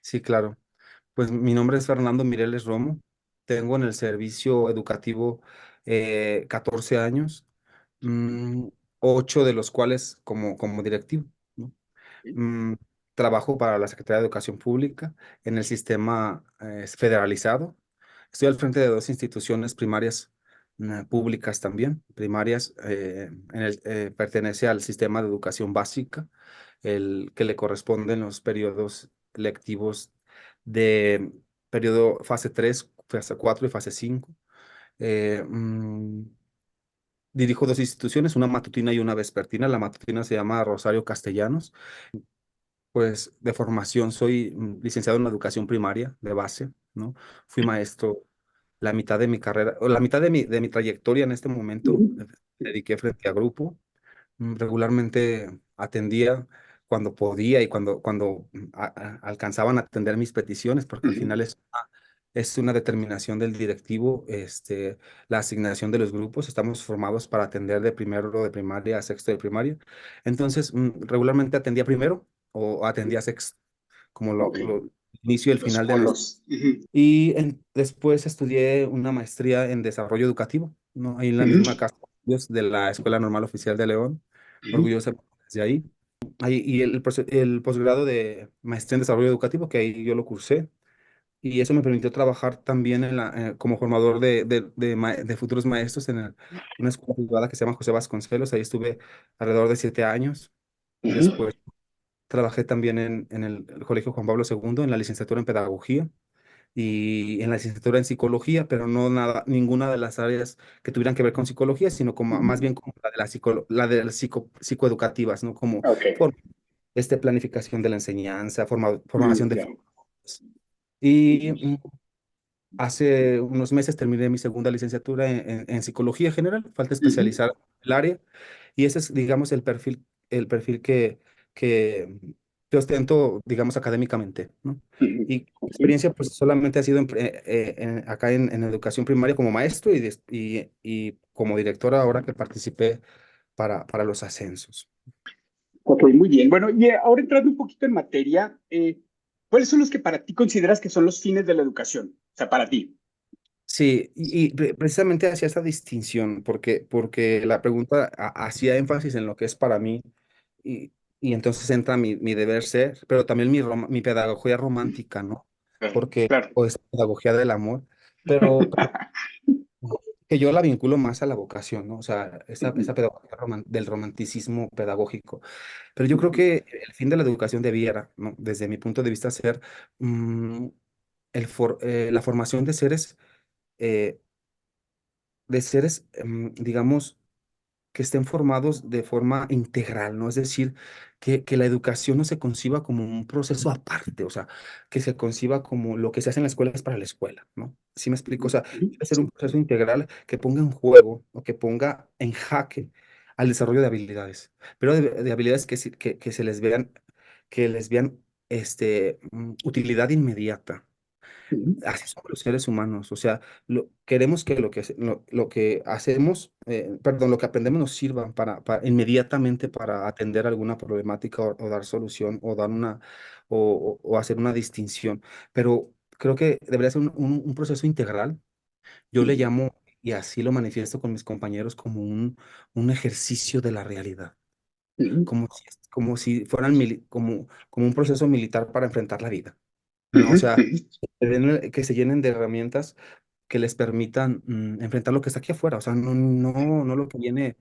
Sí, claro. Pues mi nombre es Fernando Mireles Romo. Tengo en el servicio educativo 14 años, mm, 8 de los cuales como directivo, ¿no? Mm, Trabajo para la Secretaría de Educación Pública en el sistema federalizado. Estoy al frente de dos instituciones primarias públicas también, primarias, pertenece al sistema de educación básica, el que le corresponden los periodos lectivos de periodo fase 3, fase 4 y fase 5. Eh, mm, Dirijo dos instituciones, una matutina y una vespertina. La matutina se llama Rosario Castellanos. Pues de formación soy licenciado en educación primaria de base, ¿no? Fui maestro la mitad de mi carrera, o la mitad de mi trayectoria en este momento, Ujú, me dediqué frente a grupo. Regularmente atendía cuando podía y cuando alcanzaban a atender mis peticiones, porque al ujú. final es una determinación del directivo, la asignación de los grupos. Estamos formados para atender de primero de primaria a sexto de primaria. Entonces, regularmente atendía primero o atendía sexto, como Ok, lo inicio y el los final de nuestro. polos. Ujú, Y después estudié una maestría en desarrollo educativo, ¿no? Ahí en la ujú, misma casa de estudios de la Escuela Normal Oficial de León, ujú, orgulloso de ahí. Y el posgrado de maestría en desarrollo educativo, que ahí yo lo cursé, y eso me permitió trabajar también como formador de futuros maestros en una escuela privada que se llama José Vasconcelos. Ahí estuve alrededor de 7 años. ujú. Después trabajé también en el Colegio Juan Pablo II, en la licenciatura en pedagogía y en la licenciatura en psicología, pero no nada, ninguna de las áreas que tuvieran que ver con psicología, sino como más bien como la de las psicoeducativas, ¿no? Como Ok, for- planificación de la enseñanza, formación de ya. formadores. Y hace unos meses terminé mi segunda licenciatura en psicología general, falta Ujú, especializar el área, y ese es, digamos, el perfil que ostento, digamos, académicamente, ¿no? ujú, Y ok. experiencia, pues solamente ha sido acá en educación primaria como maestro y como directora ahora que participé para los ascensos. Ok, muy bien. Bueno, y ahora entrando un poquito en materia, ¿cuáles son los que para ti consideras que son los fines de la educación? O sea, para ti. Sí, y precisamente hacía esa distinción, porque la pregunta hacía énfasis en lo que es para mí, y, y entonces entra mi deber ser, pero también mi pedagogía romántica, ¿no? Claro, Porque, claro. o es pedagogía del amor, pero que yo la vinculo más a la vocación, ¿no? O sea, esa Ujú, pedagogía del romanticismo pedagógico. Pero yo creo ujú, que el fin de la educación debiera, ¿no? Desde mi punto de vista, ser mm, la formación eh, de seres, digamos, que estén formados de forma integral, ¿no? Es decir, que la educación no se conciba como un proceso aparte, o sea, que se conciba como lo que se hace en la escuela es para la escuela, ¿no? ¿Sí me explico? O sea, ujú, debe ser un proceso integral que ponga en juego o que ponga en jaque al desarrollo de habilidades, pero de habilidades que les vean utilidad inmediata. ujú, Así somos los seres humanos, o sea, queremos que lo que hacemos, perdón, lo que aprendemos nos sirva inmediatamente para atender alguna problemática o dar solución o o hacer una distinción. Pero creo que debería ser un proceso integral. Yo le ujú, llamo, y así lo manifiesto con mis compañeros, como un ejercicio de la realidad, ujú, como si fueran como un proceso militar para enfrentar la vida, ¿no? O ujú, sea, ujú, que se llenen de herramientas que les permitan enfrentar lo que está aquí afuera, o sea, no lo que viene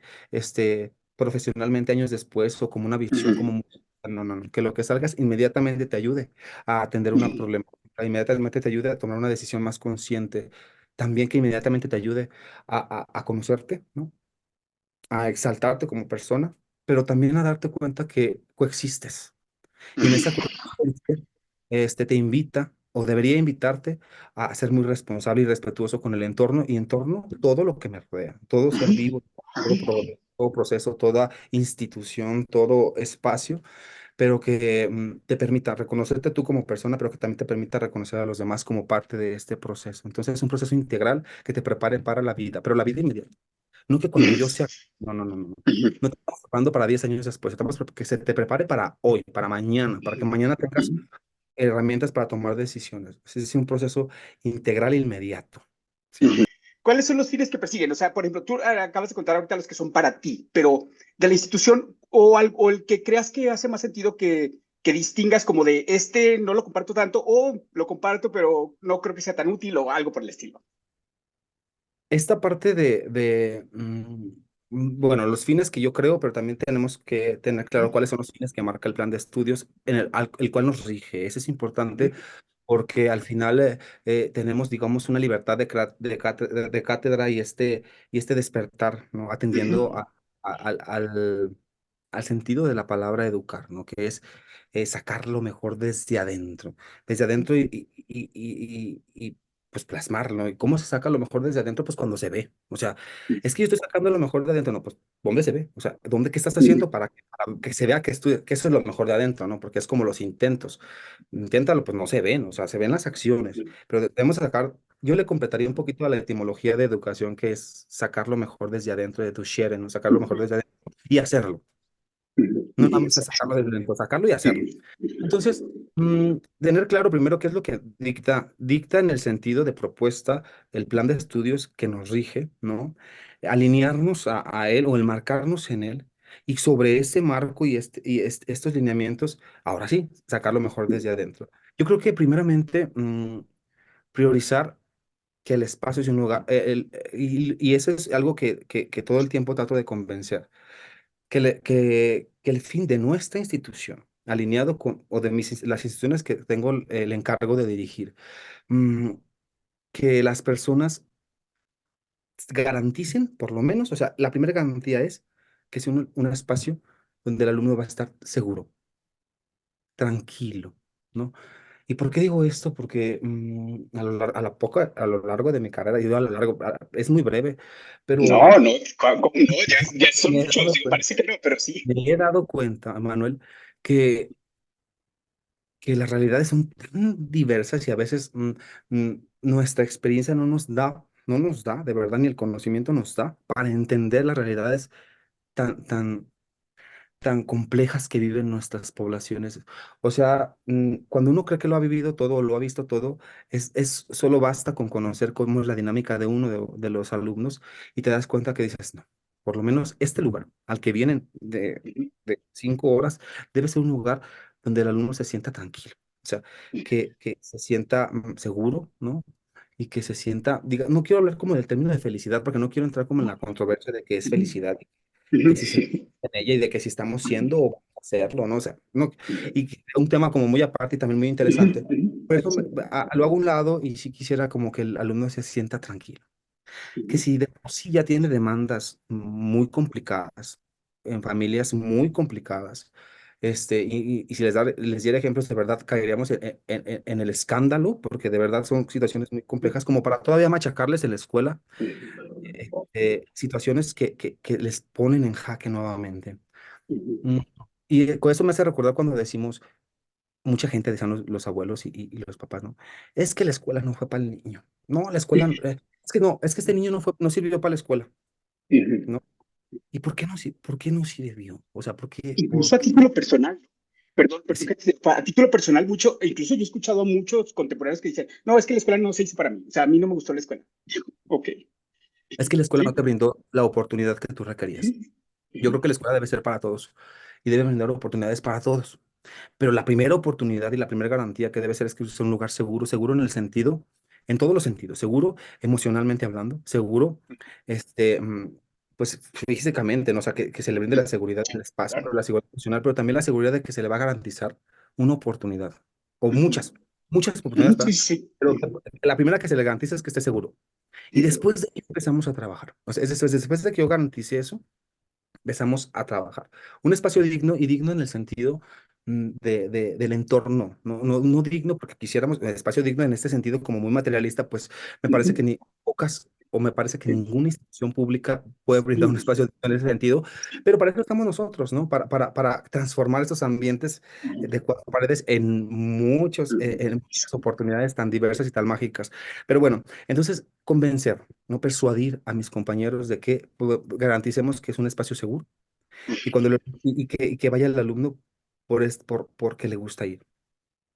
profesionalmente años después o como una visión, ujú, no, no, no, que lo que salgas inmediatamente te ayude a atender una ujú, problemática, inmediatamente te ayude a tomar una decisión más consciente, también que inmediatamente te ayude a conocerte, ¿no? A exaltarte como persona, pero también a darte cuenta que coexistes y en esa coincidencia, te invita o debería invitarte a ser muy responsable y respetuoso con el entorno y entorno todo lo que me rodea, todo ser ujú, vivo, todo proceso, toda institución, todo espacio, pero que te permita reconocerte tú como persona, pero que también te permita reconocer a los demás como parte de este proceso. Entonces es un proceso integral que te prepare para la vida, pero la vida inmediata. No que cuando yo sea, no, no, no, no. ujú, No te estamos preparando para 10 años después, estamos que se te prepare para hoy, para mañana, para que mañana tengas ujú, herramientas para tomar decisiones. Es un proceso integral e inmediato. ¿Sí? ¿Cuáles son los fines que persiguen? O sea, por ejemplo, tú acabas de contar ahorita los que son para ti, pero de la institución o el que creas que hace más sentido que distingas como de este no lo comparto tanto o lo comparto, pero no creo que sea tan útil o algo por el estilo. Esta parte bueno, los fines que yo creo, pero también tenemos que tener claro cuáles son los fines que marca el plan de estudios el cual nos rige. Eso es importante porque al final tenemos, digamos, una libertad de cátedra y este despertar, ¿no? Atendiendo al sentido de la palabra educar, ¿no? Que es sacar lo mejor desde adentro pues plasmarlo. ¿Y cómo se saca lo mejor desde adentro? Pues cuando se ve. O sea, es que yo estoy sacando lo mejor de adentro, no, pues ¿dónde se ve? O sea, ¿qué estás haciendo para que se vea que eso es lo mejor de adentro, ¿no? Porque es como los intentos. Inténtalo, pues no se ven, o sea, se ven las acciones, pero debemos sacar, yo le completaría un poquito a la etimología de educación, que es sacar lo mejor desde adentro de tu share, ¿no? Sacar lo mejor desde adentro y hacerlo. No nada más es sacarlo desde adentro, sacarlo y hacerlo. Entonces, tener claro primero qué es lo que dicta en el sentido de propuesta el plan de estudios que nos rige, ¿no? Alinearnos a él o enmarcarnos en él y sobre ese marco estos lineamientos, ahora sí, sacar lo mejor desde adentro. Yo creo que primeramente priorizar que el espacio es un lugar, y eso es algo que todo el tiempo trato de convencer que el fin de nuestra institución, alineado con, o de las instituciones que tengo el encargo de dirigir, mm, que las personas garanticen, por lo menos, o sea, la primera garantía es que sea un espacio donde el alumno va a estar seguro, tranquilo, ¿no? ¿Y por qué digo esto? Porque a lo largo de mi carrera, yo a lo largo, es muy breve, pero No, no, ¿cómo no? Ya son me he muchos, dado digo, cuenta, parece que no, pero sí. me he dado cuenta, Manuel, que que las realidades son tan diversas y a veces nuestra experiencia no nos da, de verdad, ni el conocimiento nos da para entender las realidades tan, tan, tan complejas que viven nuestras poblaciones. O sea, cuando uno cree que lo ha vivido todo, lo ha visto todo, solo basta con conocer cómo es la dinámica de uno de los alumnos y te das cuenta que dices, no, por lo menos este lugar al que vienen de 5 horas debe ser un lugar donde el alumno se sienta tranquilo. O sea, que se sienta seguro, ¿no? Y que se sienta, diga, no quiero hablar como del término de felicidad, porque no quiero entrar como en la controversia de qué es felicidad que si se en ella y de que si estamos siendo o vamos a hacerlo, ¿no? O sea, no, un tema como muy aparte y también muy interesante. Por eso lo hago a un lado y sí quisiera como que el alumno se sienta tranquilo. Que si de por sí ya tiene demandas muy complicadas, en familias muy complicadas, y si les diera ejemplos, de verdad caeríamos en el escándalo, porque de verdad son situaciones muy complejas, como para todavía machacarles en la escuela situaciones que les ponen en jaque nuevamente. Mm, Y con eso me hace recordar cuando decimos, mucha gente decían los abuelos y los papás, ¿no? Es que la escuela no fue para el niño. No, la escuela, es que no, es que este niño no sirvió para la escuela, ¿no? ¿Y por qué no sirvió? O sea, Incluso a título personal. Perdón, perdón sí, a título personal mucho, e incluso yo he escuchado a muchos contemporáneos que dicen, no, es que la escuela no se hizo para mí, o sea, a mí no me gustó la escuela. Ok, es que la escuela no sí. te brindó la oportunidad que tú requerías. Yo creo que la escuela debe ser para todos y debe brindar oportunidades para todos. Pero la primera oportunidad y la primera garantía que debe ser es que sea un lugar seguro, seguro en el sentido, en todos los sentidos, seguro emocionalmente hablando, seguro, este, mm, pues físicamente, ¿no? O sea, que se le brinde la seguridad del espacio, pero la seguridad emocional, pero también la seguridad de que se le va a garantizar una oportunidad, o muchas oportunidades, Sí, ¿verdad? sí. Pero la primera que se le garantiza es que esté seguro. Y después de ahí empezamos a trabajar. O sea, después de que yo garantice eso, empezamos a trabajar. Un espacio digno y digno en el sentido del entorno, no digno porque quisiéramos, espacio digno en este sentido como muy materialista, pues me parece que ni pocas o me parece que ninguna institución pública puede brindar un espacio digno en ese sentido, pero para eso estamos nosotros, ¿no? Para transformar estos ambientes de cuatro paredes en muchas oportunidades tan diversas y tan mágicas. Pero bueno, entonces convencer, no persuadir a mis compañeros de que garanticemos que es un espacio seguro y que vaya el alumno porque le gusta ir.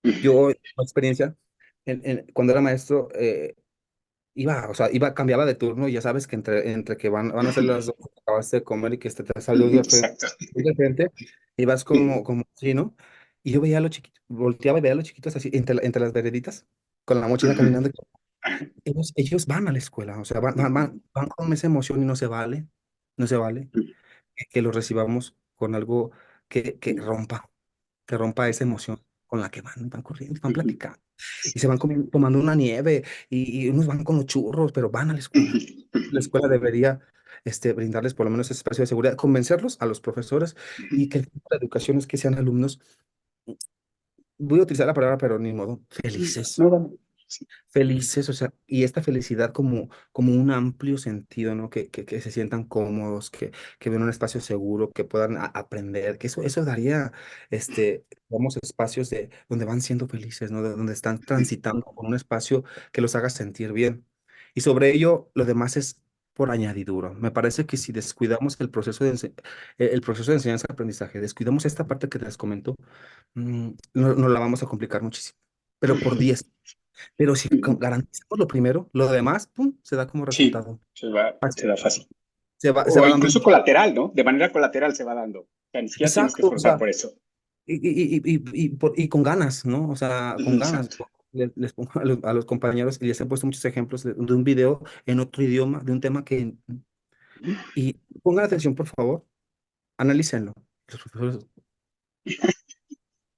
Yo, por experiencia, cuando era maestro, iba, o sea, cambiaba de turno y ya sabes que entre que van a ser las dos que acabaste de comer y que te salió Exacto. de frente, ibas como así, ¿no? Y yo veía a los chiquitos, volteaba y veía a los chiquitos así, entre las vereditas, con la mochila caminando. Ellos van a la escuela, o sea, van con esa emoción y no se vale, no se vale que los recibamos con algo que rompa esa emoción con la que van corriendo, van platicando y se van tomando una nieve y unos van con los churros, pero van a la escuela. La escuela debería brindarles por lo menos ese espacio de seguridad, convencerlos a los profesores y que la educación es que sean alumnos, voy a utilizar la palabra, pero ni modo, felices. No, bueno, sí. Felices, o sea, y esta felicidad como un amplio sentido, ¿no? Que se sientan cómodos, que ven un espacio seguro, que puedan aprender, que eso daría, vamos, espacios donde van siendo felices, ¿no? De donde están transitando por un espacio que los haga sentir bien. Y sobre ello, lo demás es por añadidura. Me parece que si descuidamos el proceso de enseñanza-aprendizaje, descuidamos esta parte que les comento, nos la vamos a complicar muchísimo, pero por 10. Pero si garantizamos lo primero, lo demás, pum, se da como Sí, resultado. se Fácil. da fácil. Se O va dando. incluso colateral, ¿no? De manera colateral se va dando. O sea, ni siquiera tienes que Exacto, o esforzar sea, por eso. y con ganas, ¿no? O sea, con ganas. Exacto. Les pongo a los compañeros y les he puesto muchos ejemplos de un video en otro idioma, de un tema que. Y pongan atención, por favor, analícenlo. Los profesores,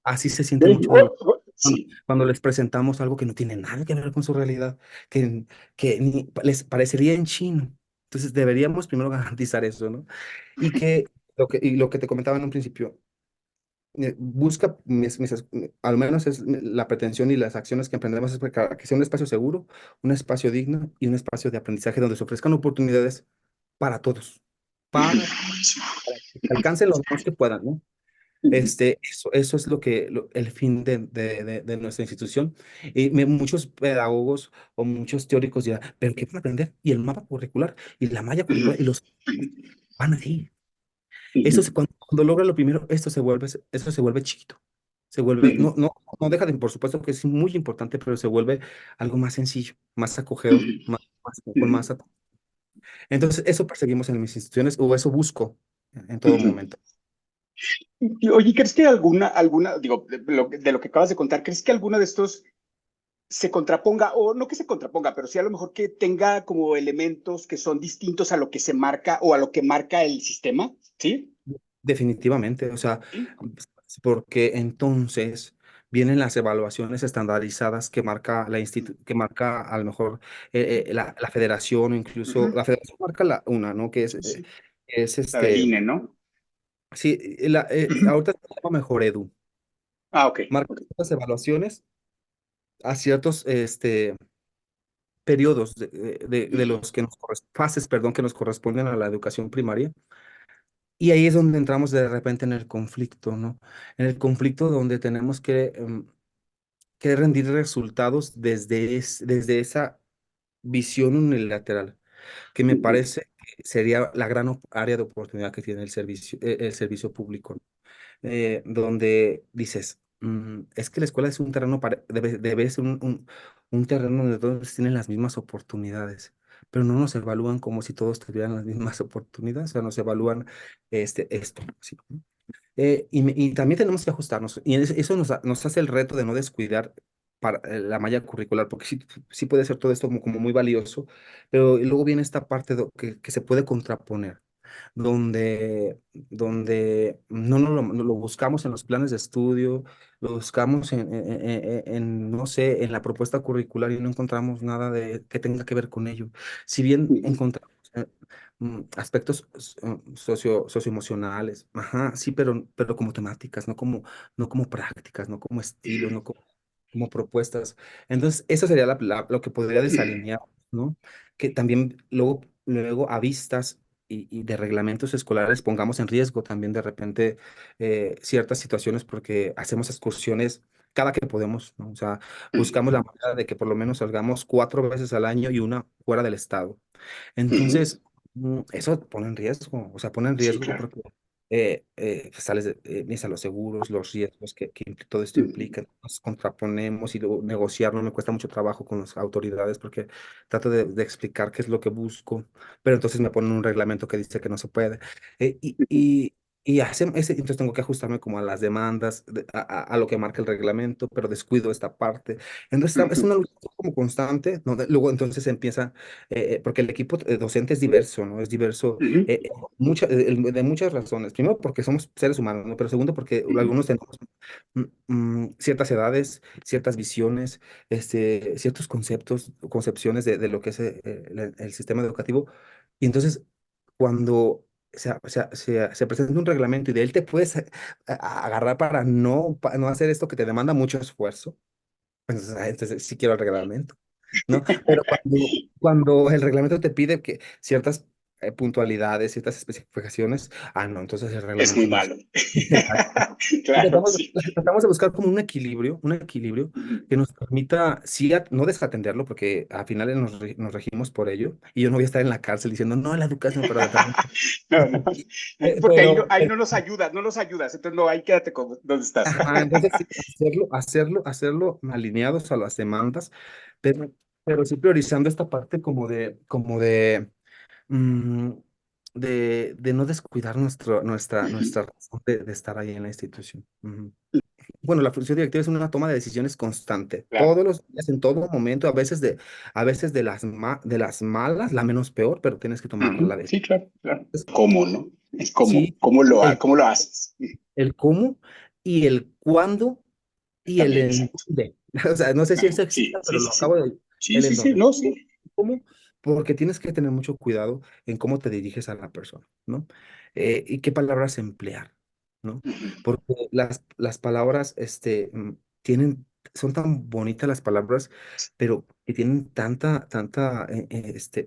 así se sienten mucho Sí. cuando les presentamos algo que no tiene nada que ver con su realidad, que les parecería en chino. Entonces deberíamos primero garantizar eso, ¿no? Y lo que te comentaba en un principio, busca, al menos es la pretensión y las acciones que emprendemos es para que sea un espacio seguro, un espacio digno y un espacio de aprendizaje donde se ofrezcan oportunidades para todos, para, para que alcancen los más que puedan, ¿no? Eso es el fin de nuestra institución. Y muchos pedagogos o muchos teóricos dirán, ¿pero qué van a aprender? Y el mapa curricular y la malla curricular y los van ahí. Cuando logran lo primero, esto se vuelve chiquito. Se vuelve, no deja de, por supuesto que es muy importante, pero se vuelve algo más sencillo, más acogedor, con más. Entonces, eso perseguimos en mis instituciones o eso busco en todo momento. Y, oye, ¿crees que digo, de lo que acabas de contar, ¿crees que alguno de estos se contraponga, o no que se contraponga, pero sí a lo mejor que tenga como elementos que son distintos a lo que se marca o a lo que marca el sistema? ¿Sí? Definitivamente, o sea, Sí. porque entonces vienen las evaluaciones estandarizadas que marca a lo mejor la federación o incluso Ujú. la federación marca una, ¿no? Que Sí. es La del INE, ¿no? sí, ahorita se llama Mejor Edu, Ah, ok. marca Ok. estas evaluaciones a ciertos periodos de los que fases, perdón, que nos corresponden a la educación primaria. Y ahí es donde entramos de repente en el conflicto, ¿no? En el conflicto donde tenemos que rendir resultados desde esa visión unilateral, que me parece que sería la gran área de oportunidad que tiene el servicio público, ¿no? Donde dices, es que la escuela es un terreno, debe ser un terreno donde todos tienen las mismas oportunidades, pero no nos evalúan como si todos tuvieran las mismas oportunidades, o sea, nos evalúan esto, ¿sí? Y también tenemos que ajustarnos, y eso nos hace el reto de no descuidar la malla curricular, porque sí puede ser todo esto como muy valioso, pero luego viene esta parte que se puede contraponer donde no lo buscamos en los planes de estudio, lo buscamos no sé, en la propuesta curricular y no encontramos nada que tenga que ver con ello. Si bien encontramos aspectos socioemocionales, ajá, sí, pero como temáticas, no como prácticas, no como estilos, no como propuestas. Entonces, eso sería lo que podría desalinear, ¿no? Que también luego a vistas y de reglamentos escolares pongamos en riesgo también de repente ciertas situaciones porque hacemos excursiones cada que podemos, ¿no? O sea, buscamos la manera de que por lo menos salgamos 4 veces al año y una fuera del estado. Entonces, eso pone en riesgo, o sea, pone en Sí, riesgo claro. pues sales a los seguros, los riesgos que todo esto implica, nos contraponemos y luego negociar, no me cuesta mucho trabajo con las autoridades porque trato de explicar qué es lo que busco, pero entonces me ponen un reglamento que dice que no se puede. Eh, y, y, entonces tengo que ajustarme como a las demandas, a lo que marca el reglamento, pero descuido esta parte. Entonces es una lucha como constante, ¿no? Luego entonces empieza, porque el equipo docente es diverso, ¿no? Es diverso de muchas razones. Primero, porque somos seres humanos, ¿no? Pero segundo, porque algunos tenemos ciertas edades, ciertas visiones, ciertos conceptos, concepciones de lo que es el sistema educativo. Y entonces, cuando se presenta un reglamento y de él te puedes agarrar para no hacer esto que te demanda mucho esfuerzo, pues, entonces sí quiero el reglamento, ¿no? Pero cuando el reglamento te pide que ciertas puntualidades, ciertas especificaciones, no, entonces el Es reglamento muy no es. malo. Exacto. Claro, sí. Tratamos de buscar como un equilibrio que nos permita, sí, no desatenderlo, porque al final nos regimos por ello, y yo no voy a estar en la cárcel diciendo, no, la educación, pero No, no, porque pero, ahí no nos ayudas, no nos ayudas, entonces no, ahí quédate como donde estás. ajá, entonces sí, hacerlo alineados a las demandas, pero, pero sí priorizando esta parte mm, de no descuidar nuestra razón de estar ahí en la institución. Ujú. Bueno, la función directiva es una toma de decisiones constante, Claro. todos los días, en todo momento, a veces de las malas, la menos peor, pero tienes que tomar la decisión. Sí, claro, claro. ¿Cómo, no? Es Sí, el, cómo lo haces. el cómo y el cuándo y el También, en exacto. dónde. O sea, no sé si eso Sí, exista, sí, pero sí, lo acabo sí. de... Sí, El sí, en sí, dónde. no, sí. ¿Cómo? Porque tienes que tener mucho cuidado en cómo te diriges a la persona, ¿no? Y qué palabras emplear, ¿no? Porque las palabras, son tan bonitas las palabras, pero que tienen tanta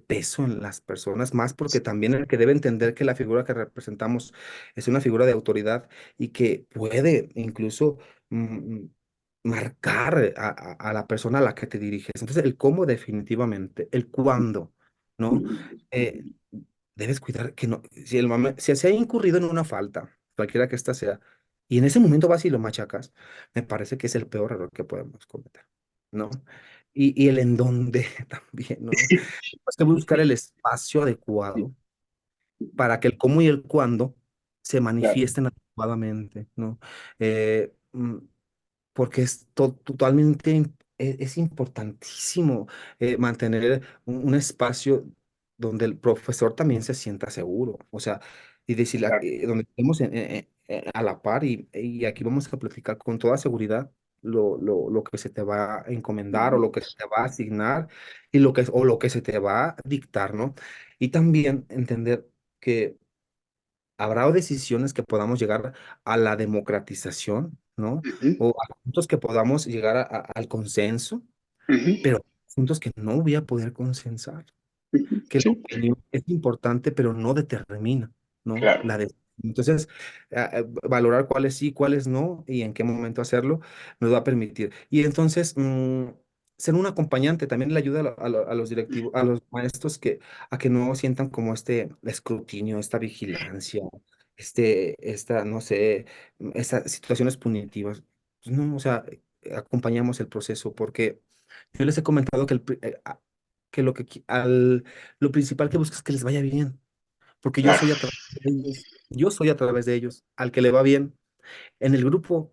peso en las personas, más porque también el que debe entender que la figura que representamos es una figura de autoridad y que puede incluso mm, marcar a la persona a la que te diriges. Entonces, el cómo definitivamente, el cuándo, ¿no? Eh, Debes cuidar que no, si se ha incurrido en una falta, cualquiera que ésta sea, y en ese momento vas y lo machacas, me parece que es el peor error que podemos cometer, ¿no? Y el en dónde también, ¿no? Hay que buscar el espacio adecuado para que el cómo y el cuándo se Claro. manifiesten adecuadamente, ¿no? Eh, mm, Porque es totalmente, es importantísimo mantener un espacio donde el profesor también se sienta seguro, o sea, y decir, Claro. donde estemos a la par y aquí vamos a platicar con toda seguridad lo que se te va a encomendar o lo que se te va a asignar o lo que se te va a dictar, ¿no? Y también entender que habrá decisiones que podamos llegar a la democratización, ¿no? Ujú, O asuntos que podamos llegar al consenso, ujú, pero asuntos que no voy a poder consensar, que la sí, opinión es importante, pero no determina, ¿no? claro. Entonces, valorar cuáles sí, cuáles no y en qué momento hacerlo nos va a permitir. Y entonces, ser un acompañante también le ayuda a los directivos, a los maestros a que no sientan como este escrutinio, esta vigilancia, no sé, estas situaciones punitivas. Pues no, o sea, acompañamos el proceso porque yo les he comentado que lo principal que busco es que les vaya bien, porque yo Claro. soy a través de ellos, yo soy a través de ellos, al que le va bien. En el grupo,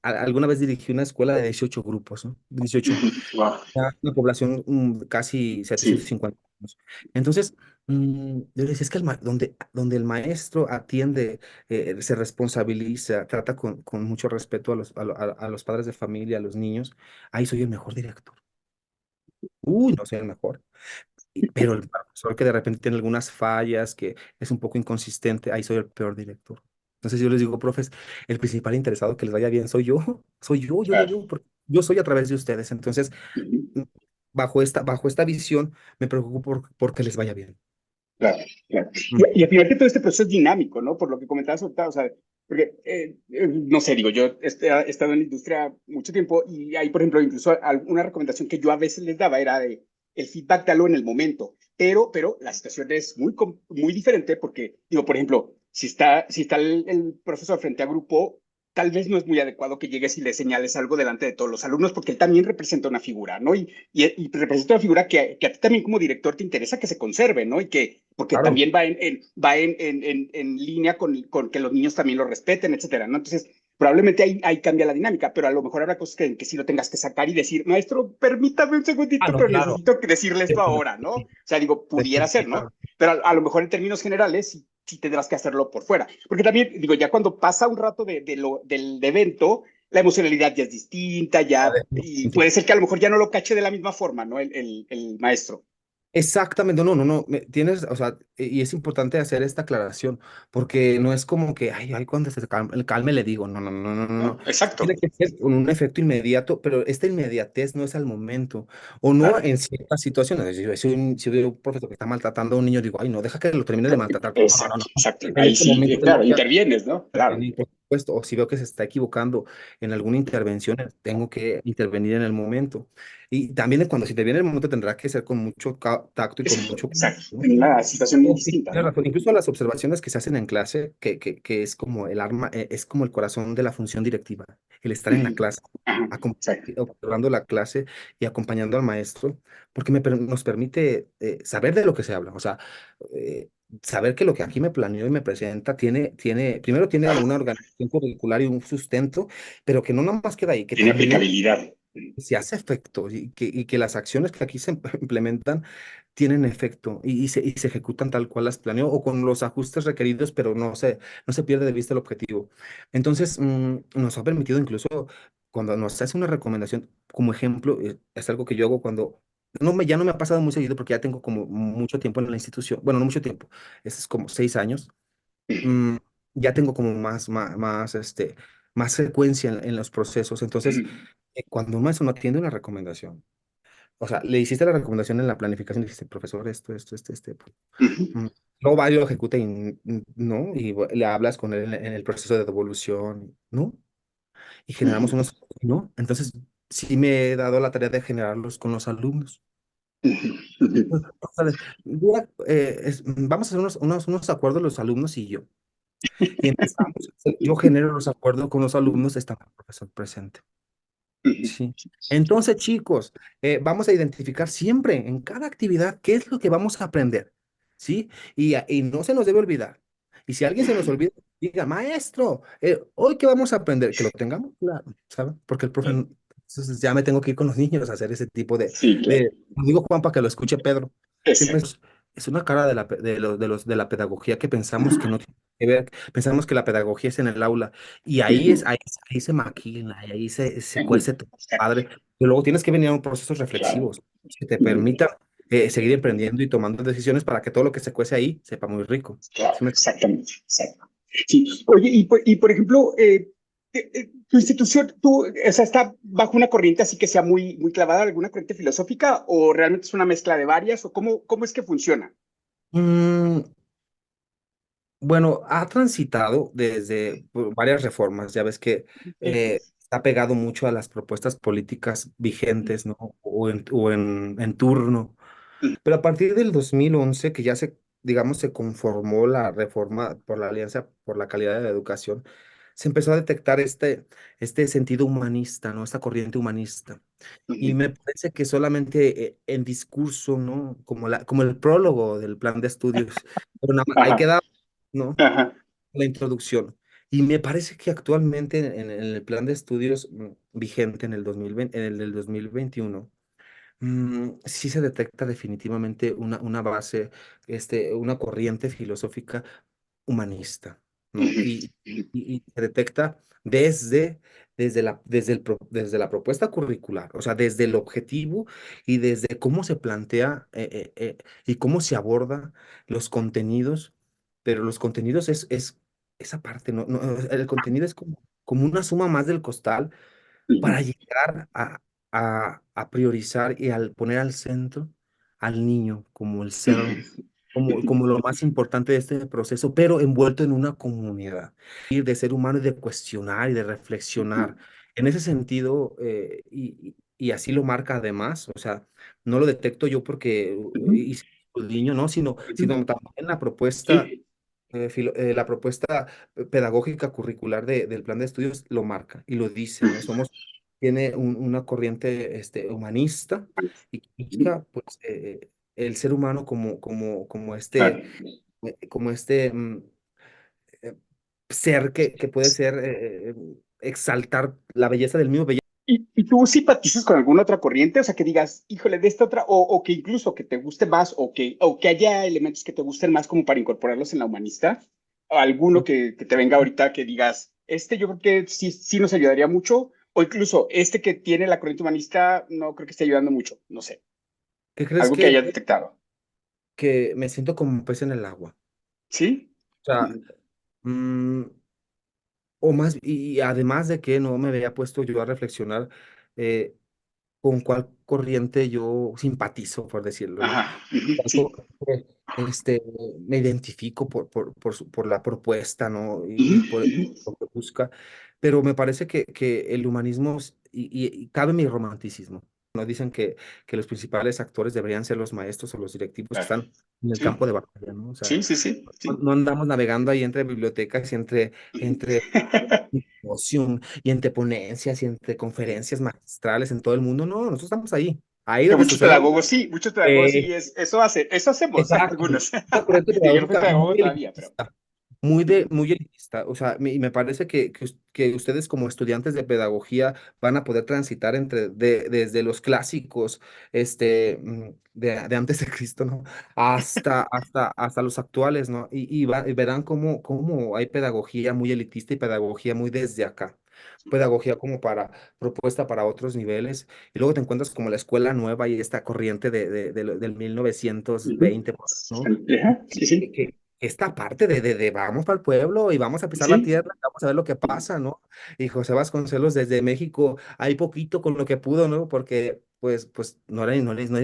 alguna vez dirigí una escuela de 18 grupos, ¿no? 18, Wow. una población casi Sí. 750 años. Entonces, yo le decía, es que donde el maestro atiende, se responsabiliza, trata con mucho respeto a los padres de familia, a los niños, ahí soy el mejor director. Uy, no soy el mejor. Pero el profesor que de repente tiene algunas fallas, que es un poco inconsistente, ahí soy el peor director. Entonces yo les digo, profes, el principal interesado que les vaya bien soy yo, soy Claro. porque yo soy a través de ustedes. Entonces, Ujú, mm, bajo esta visión, me preocupo porque les vaya bien. claro, claro. Mm, Y al final que todo este proceso es dinámico, ¿no? Por lo que comentabas ahorita, o sea, porque, no sé, digo, yo he estado en la industria mucho tiempo y hay, por ejemplo, incluso una recomendación que yo a veces les daba era de el feedback dalo en el momento, pero la situación es muy diferente porque, digo, por ejemplo, si está el profesor frente a grupo, tal vez no es muy adecuado que llegues y le señales algo delante de todos los alumnos, porque él también representa una figura, ¿no? Y representa una figura que a ti también como director te interesa que se conserve, ¿no? Y que, porque Claro. también va en línea con que los niños también lo respeten, etcétera, ¿no? Entonces, probablemente ahí cambia la dinámica, pero a lo mejor habrá cosas que sí lo tengas que sacar y decir, maestro, permítame un Ah, segundito, no, pero claro. necesito decirle esto ahora, ¿no? O Definitivamente, sea, digo, pudiera ser, ¿no? definitivamente. Pero a lo mejor en términos generales sí tendrás que hacerlo por fuera. Porque también, digo, ya cuando pasa un rato del evento, la emocionalidad ya es distinta, Ah, ya, y definitivamente. puede ser que a lo mejor ya no lo cache de la misma forma, ¿no? El maestro. Exactamente, no, no, no, tienes, o sea, y es importante hacer esta aclaración, porque no es como que, ay, cuando se calme, le digo, no, no, no, no, no, no, ¿No? Exacto. tiene que ser con un efecto inmediato, pero esta inmediatez no es al momento, o no Claro. en ciertas situaciones. Si veo un profesor que está maltratando a un niño, digo, ay, no, deja que lo termine de maltratar. No, no, no, Exacto, no, exacto. en Ahí este sí, momento tengo claro, que intervienes, ¿no? Claro. intervenir, por supuesto, o si veo que se está equivocando en alguna intervención, tengo que intervenir en el momento. Y también cuando se interviene en el momento tendrá que ser con mucho tacto y con Exacto, mucho exacto. cuidado. En una situación muy Oh, sí, distinta, tienes ¿no? razón. Incluso las observaciones que se hacen en clase, que es como el arma, es como el corazón de la función directiva, el estar en la Ujú. clase, Ajá, exacto. observando la clase y acompañando al maestro, porque nos permite saber de lo que se habla, o sea, eh, saber que lo que aquí me planeó y me presenta primero tiene una organización curricular y un sustento, pero que no nada más queda ahí, que Tiene también aplicabilidad. se hace efecto y que las acciones que aquí se implementan tienen efecto y se ejecutan tal cual las planeó o con los ajustes requeridos, pero no se pierde de vista el objetivo. Entonces, nos ha permitido incluso cuando nos hace una recomendación, como ejemplo, es algo que yo hago cuando ya no me ha pasado muy seguido porque ya tengo como mucho tiempo en la institución, bueno, no mucho tiempo, es como 6 años. Ujú, mm, ya tengo como más frecuencia en los procesos. Entonces, ujú, cuando un maestro no atiende una recomendación, o sea, le hiciste la recomendación en la planificación, dijiste, profesor, pues, ujú, mm, luego va y lo ejecuta y no, y le hablas con él en el proceso de devolución, ¿no? Y generamos ujú, unos, ¿no? Entonces, sí me he dado la tarea de generarlos con los alumnos. ujú, ujú, O sea, vamos a hacer unos acuerdos los alumnos y yo. Y empezamos, yo genero los acuerdos con los alumnos, está el profesor presente. ujú, Sí. Entonces, chicos, vamos a identificar siempre en cada actividad qué es lo que vamos a aprender, ¿sí? Y no se nos debe olvidar. Y si alguien se nos olvida, diga, maestro, hoy qué vamos a aprender, que lo tengamos claro, ¿sabe? Porque el profe, entonces ya me tengo que ir con los niños a hacer ese tipo sí, claro. lo digo Juan para que lo escuche Pedro. Siempre Exacto. es una cara de la pedagogía que pensamos que no tiene que ver, pensamos que la pedagogía es en el aula. Y Ujú, ahí se maquila, y ahí se ujú, cuece todo, exacto. padre. Pero luego tienes que venir a un procesos Claro. reflexivos que te Ujú, permitan seguir emprendiendo y tomando decisiones para que todo lo que se cuece ahí sepa muy rico. claro, ¿Sí me- exactamente. Exacto. Sí. Oye, por ejemplo, tu institución, o sea, está bajo una corriente así que sea muy clavada, alguna corriente filosófica, o realmente es una mezcla de varias, o cómo es que funciona? Mm, bueno, ha transitado desde por varias reformas. Ya ves que está pegado mucho a las propuestas políticas vigentes, ¿no? O en turno. Ujú, Pero a partir del 2011, que ya digamos, se conformó la reforma por la Alianza por la Calidad de la Educación, se empezó a detectar este sentido humanista, ¿no? Esta corriente humanista. Y ujú, me parece que solamente en discurso, ¿no? Como el prólogo del plan de estudios, pero nada más, ahí ajá, queda, ¿no? ajá, La introducción. Y me parece que actualmente en el plan de estudios vigente en el 2020, en el del 2021, sí se detecta definitivamente una base, una corriente filosófica humanista, ¿no? ujú, Y se detecta desde la propuesta curricular, o sea, desde el objetivo y desde cómo se plantea y cómo se aborda los contenidos, pero los contenidos es esa parte, ¿no? El contenido es como una suma más del costal ujú, para llegar a priorizar y al poner al centro al niño como el ser, ujú, como lo más importante de este proceso, pero envuelto en una comunidad, y de ser humano y de cuestionar y de ujú, reflexionar. En ese sentido, y así lo marca además, o sea, no lo detecto yo porque ujú, hice un niño, ¿no? Sino ujú. también la propuesta Sí, la propuesta pedagógica curricular del plan de estudios lo marca y lo dice, ¿no? Tiene una corriente humanista y que busca pues, el ser humano Claro. como eh, ser que puede ser, exaltar la belleza del mismo. ¿Y tú simpatizas con alguna otra corriente? O sea, que digas, híjole, de esta otra, o que incluso que te guste más, o que haya elementos que te gusten más como para incorporarlos en la humanista. ¿O alguno que te venga ahorita que digas, este yo creo que sí, sí nos ayudaría mucho, o incluso este que tiene la corriente humanista no creo que esté ayudando mucho, no sé, ¿Qué crees algo que hayas detectado. que me siento como un pez en el agua? ¿Sí? O sea, mm, o más, y además de que no me había puesto yo a reflexionar eh, con cuál corriente yo simpatizo, por decirlo, ¿no? Ajá, ujú, Cuál sí. corriente, me identifico por la propuesta, ¿no? Y Ujú, por lo que busca. Pero me parece que el humanismo, y cabe mi romanticismo, ¿no? Dicen que los principales actores deberían ser los maestros o los directivos que claro. están en el campo Sí, de batalla, ¿no? O sea, sí, sí, sí, no, sí. no andamos navegando ahí entre bibliotecas y entre simposium y entre ponencias y entre conferencias magistrales en todo el mundo. No, nosotros estamos ahí, ahí Que donde sucede. muchos pedagogos sí, Eh, eso hacemos exacto. algunos. Una corriente Digo, yo no fui pedagógica pedagogo muy todavía, pero. elitista, Ujú, muy elitista. O sea, y me parece que ustedes como estudiantes de pedagogía van a poder transitar desde los clásicos, de antes de Cristo, ¿no? Hasta los actuales, ¿no? Y verán cómo hay pedagogía muy elitista y pedagogía muy desde acá. Pedagogía como propuesta para otros niveles. Y luego te encuentras como la escuela nueva y esta corriente del ujú. 1920, ¿no? Ajá, sí, sí, Que esta parte de vamos para el pueblo y vamos a pisar la sí. tierra, vamos a ver lo que pasa, ¿no? Y José Vasconcelos desde México, hay poquito con lo que pudo, ¿no? Porque pues no era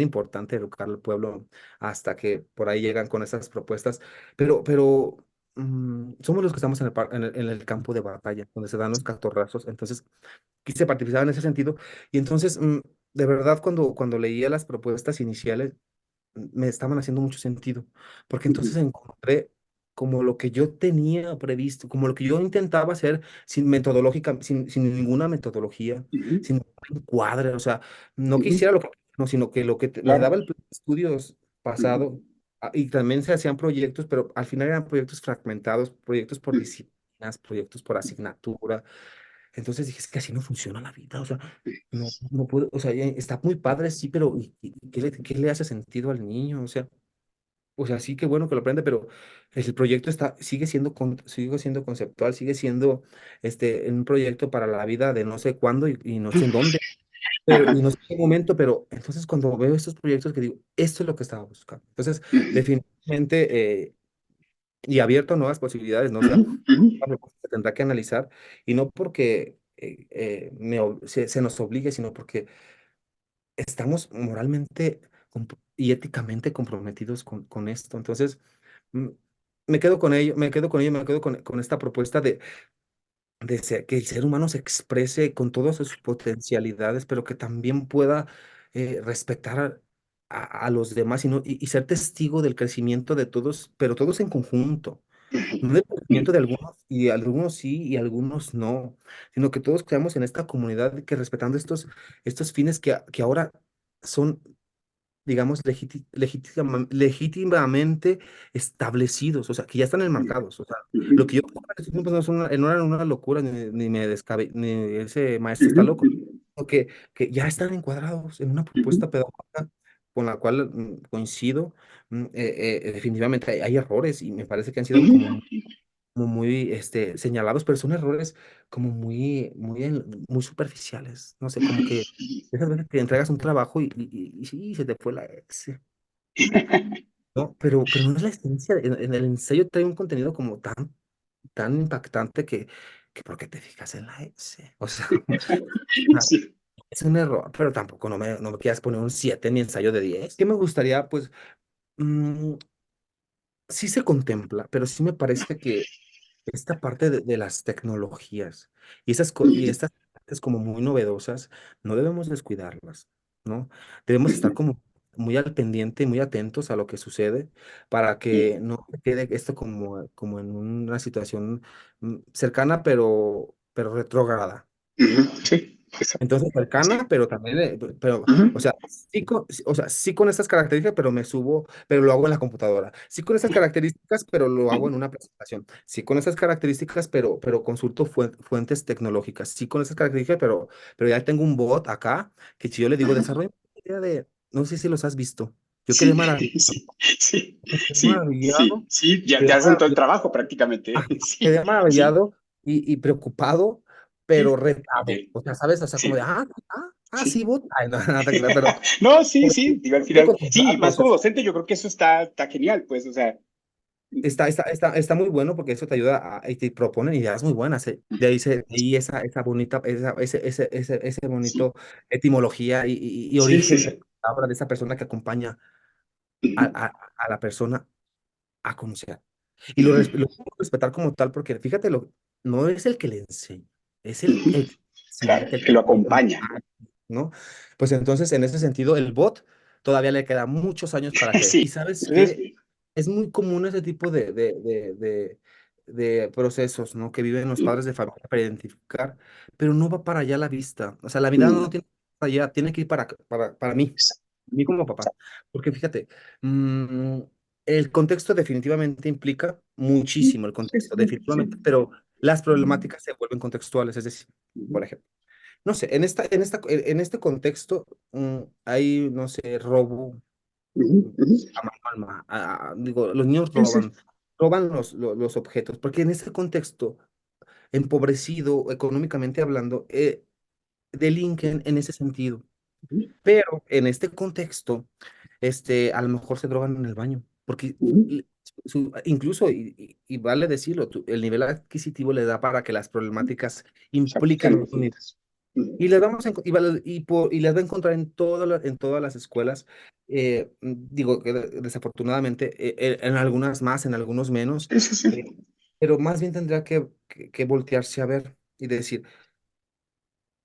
importante educar al pueblo hasta que por ahí llegan con esas propuestas, pero somos los que estamos en el campo de batalla, donde se dan los catorrazos, entonces quise participar en ese sentido, y entonces, de verdad, cuando leía las propuestas iniciales, me estaban haciendo mucho sentido, porque entonces Ujú, encontré como lo que yo tenía previsto, como lo que yo intentaba hacer sin ninguna metodología, ujú, sin ningún encuadre, o sea, no ujú, quisiera lo que, no, sino que lo que me claro. daba el plan de estudios Ujú, pasado, y también se hacían proyectos, pero al final eran proyectos fragmentados, proyectos por ujú, disciplinas, proyectos por asignatura. Entonces dije, es que así no funciona la vida, o sea, no puedo, o sea, está muy padre, sí, pero ¿qué le hace sentido al niño? O sea, sí, qué bueno que lo aprende, pero el proyecto sigue siendo conceptual, sigue siendo un proyecto para la vida de no sé cuándo y no sé en dónde, ajá, y no sé en qué momento, pero entonces cuando veo estos proyectos que digo, esto es lo que estaba buscando. Entonces, ujú, definitivamente, y abierto a nuevas posibilidades, ¿no? O sea, ujú, ujú, algo que se tendrá que analizar, y no porque se nos obligue, sino porque estamos moralmente y éticamente comprometidos con esto. Entonces, mm, me quedo con ello, me quedo con esta propuesta que el ser humano se exprese con todas sus potencialidades, pero que también pueda respetar a los demás y ser testigo del crecimiento de todos, pero todos en conjunto. No del ujú, crecimiento de algunos, y algunos sí y algunos no, sino que todos creamos en esta comunidad que respetando estos fines que ahora son, digamos, legítimamente establecidos, o sea, que ya están enmarcados. O sea, ujú, lo que yo pensaba en ese tiempo no era una locura, ni ese maestro está ujú, loco, sino que ya están encuadrados en una ujú, propuesta pedagógica con la cual coincido. Definitivamente hay errores y me parece que han sido ujú, como muy señalados, pero son errores como muy superficiales. No sé, como que esas veces que entregas un trabajo y sí, se te fue la ex, ¿no? Pero no es la esencia. En el ensayo trae un contenido como tan impactante que ¿por qué te fijas en la ex? O sea, ah, sí, es un error, pero tampoco no me quieras poner un 7 en mi ensayo de 10. ¿Qué me gustaría? Pues mm, sí se contempla, pero sí me parece que esta parte de las tecnologías y ujú, estas partes como muy novedosas, no debemos descuidarlas, ¿no? Debemos estar como muy al pendiente, muy atentos a lo que sucede para que Ujú, no quede esto como en una situación cercana, pero retrógrada. ujú, sí, exacto. Entonces, Sí. cercana, pero también, Ujú, o sea, o sea, sí con estas características, pero me subo, pero lo hago en la computadora. Sí con estas características, pero lo hago en ujú, una presentación. Sí con estas características, pero consulto fuentes tecnológicas. Sí con estas características, pero ya tengo un bot acá que si yo le digo, ujú. desarrolla una idea de, no sé si los has visto. Yo Sí, quedé maravillado, sí, sí, quedé sí, maravillado, sí, sí, ya te quedé hacen todo el maravillado. trabajo prácticamente, Ah, ¿eh? quedé Sí, sí, maravillado y preocupado, pero sí, retado. ok, O sea, ¿sabes? O sea, como de, sí, sí, sí. bot. Ay, no, no te creas, No, sí, pero sí, digo, al hay que final, sí, contemplarlo. O más sea, como docente, yo creo que eso está genial, pues, o sea, ujú, está muy bueno porque eso te ayuda y te proponen ideas muy buenas. De ahí esa bonita, ese sí, bonito etimología y sí, sí, origen de sí, la palabra de esa persona que acompaña a, ujú, a- a la persona a conocer. Y ujú, lo tengo que respetar como tal, porque fíjate, no es el que le enseña, es ujú. el que Claro, facilita, el que que lo pone en acompaña, práctica, ¿no? Pues entonces, en ese sentido, el bot todavía le queda muchos años para que. Y sí, sabes qué, entonces, es muy común ese tipo de procesos, ¿no? Que viven los padres de familia para identificar, pero no va para allá la vista. O sea, la mirada no mm, tiene que ir para allá, tiene que ir para mí como papá. Porque fíjate, mm, el contexto definitivamente implica muchísimo el sí, contexto, sí, sí. definitivamente, pero las problemáticas se vuelven contextuales, es decir, por Ujú, ejemplo, no sé, en este contexto hay, no sé, robo ujú, ujú. a mano digo, los niños Sí, sí. roban los objetos, porque en ese contexto, empobrecido económicamente hablando, delinquen en ese sentido. Ujú, Pero en este contexto, a lo mejor se drogan en el baño, porque ujú. incluso, y vale decirlo, el nivel adquisitivo le da para que las problemáticas impliquen Sean otro nivel. infinitas. Ujú, Y les vamos a, y, y les va a encontrar en todas las escuelas, digo que desafortunadamente, en algunas más, en algunos menos, sí, sí, eh, sí. pero más bien tendrá que voltearse a ver y decir,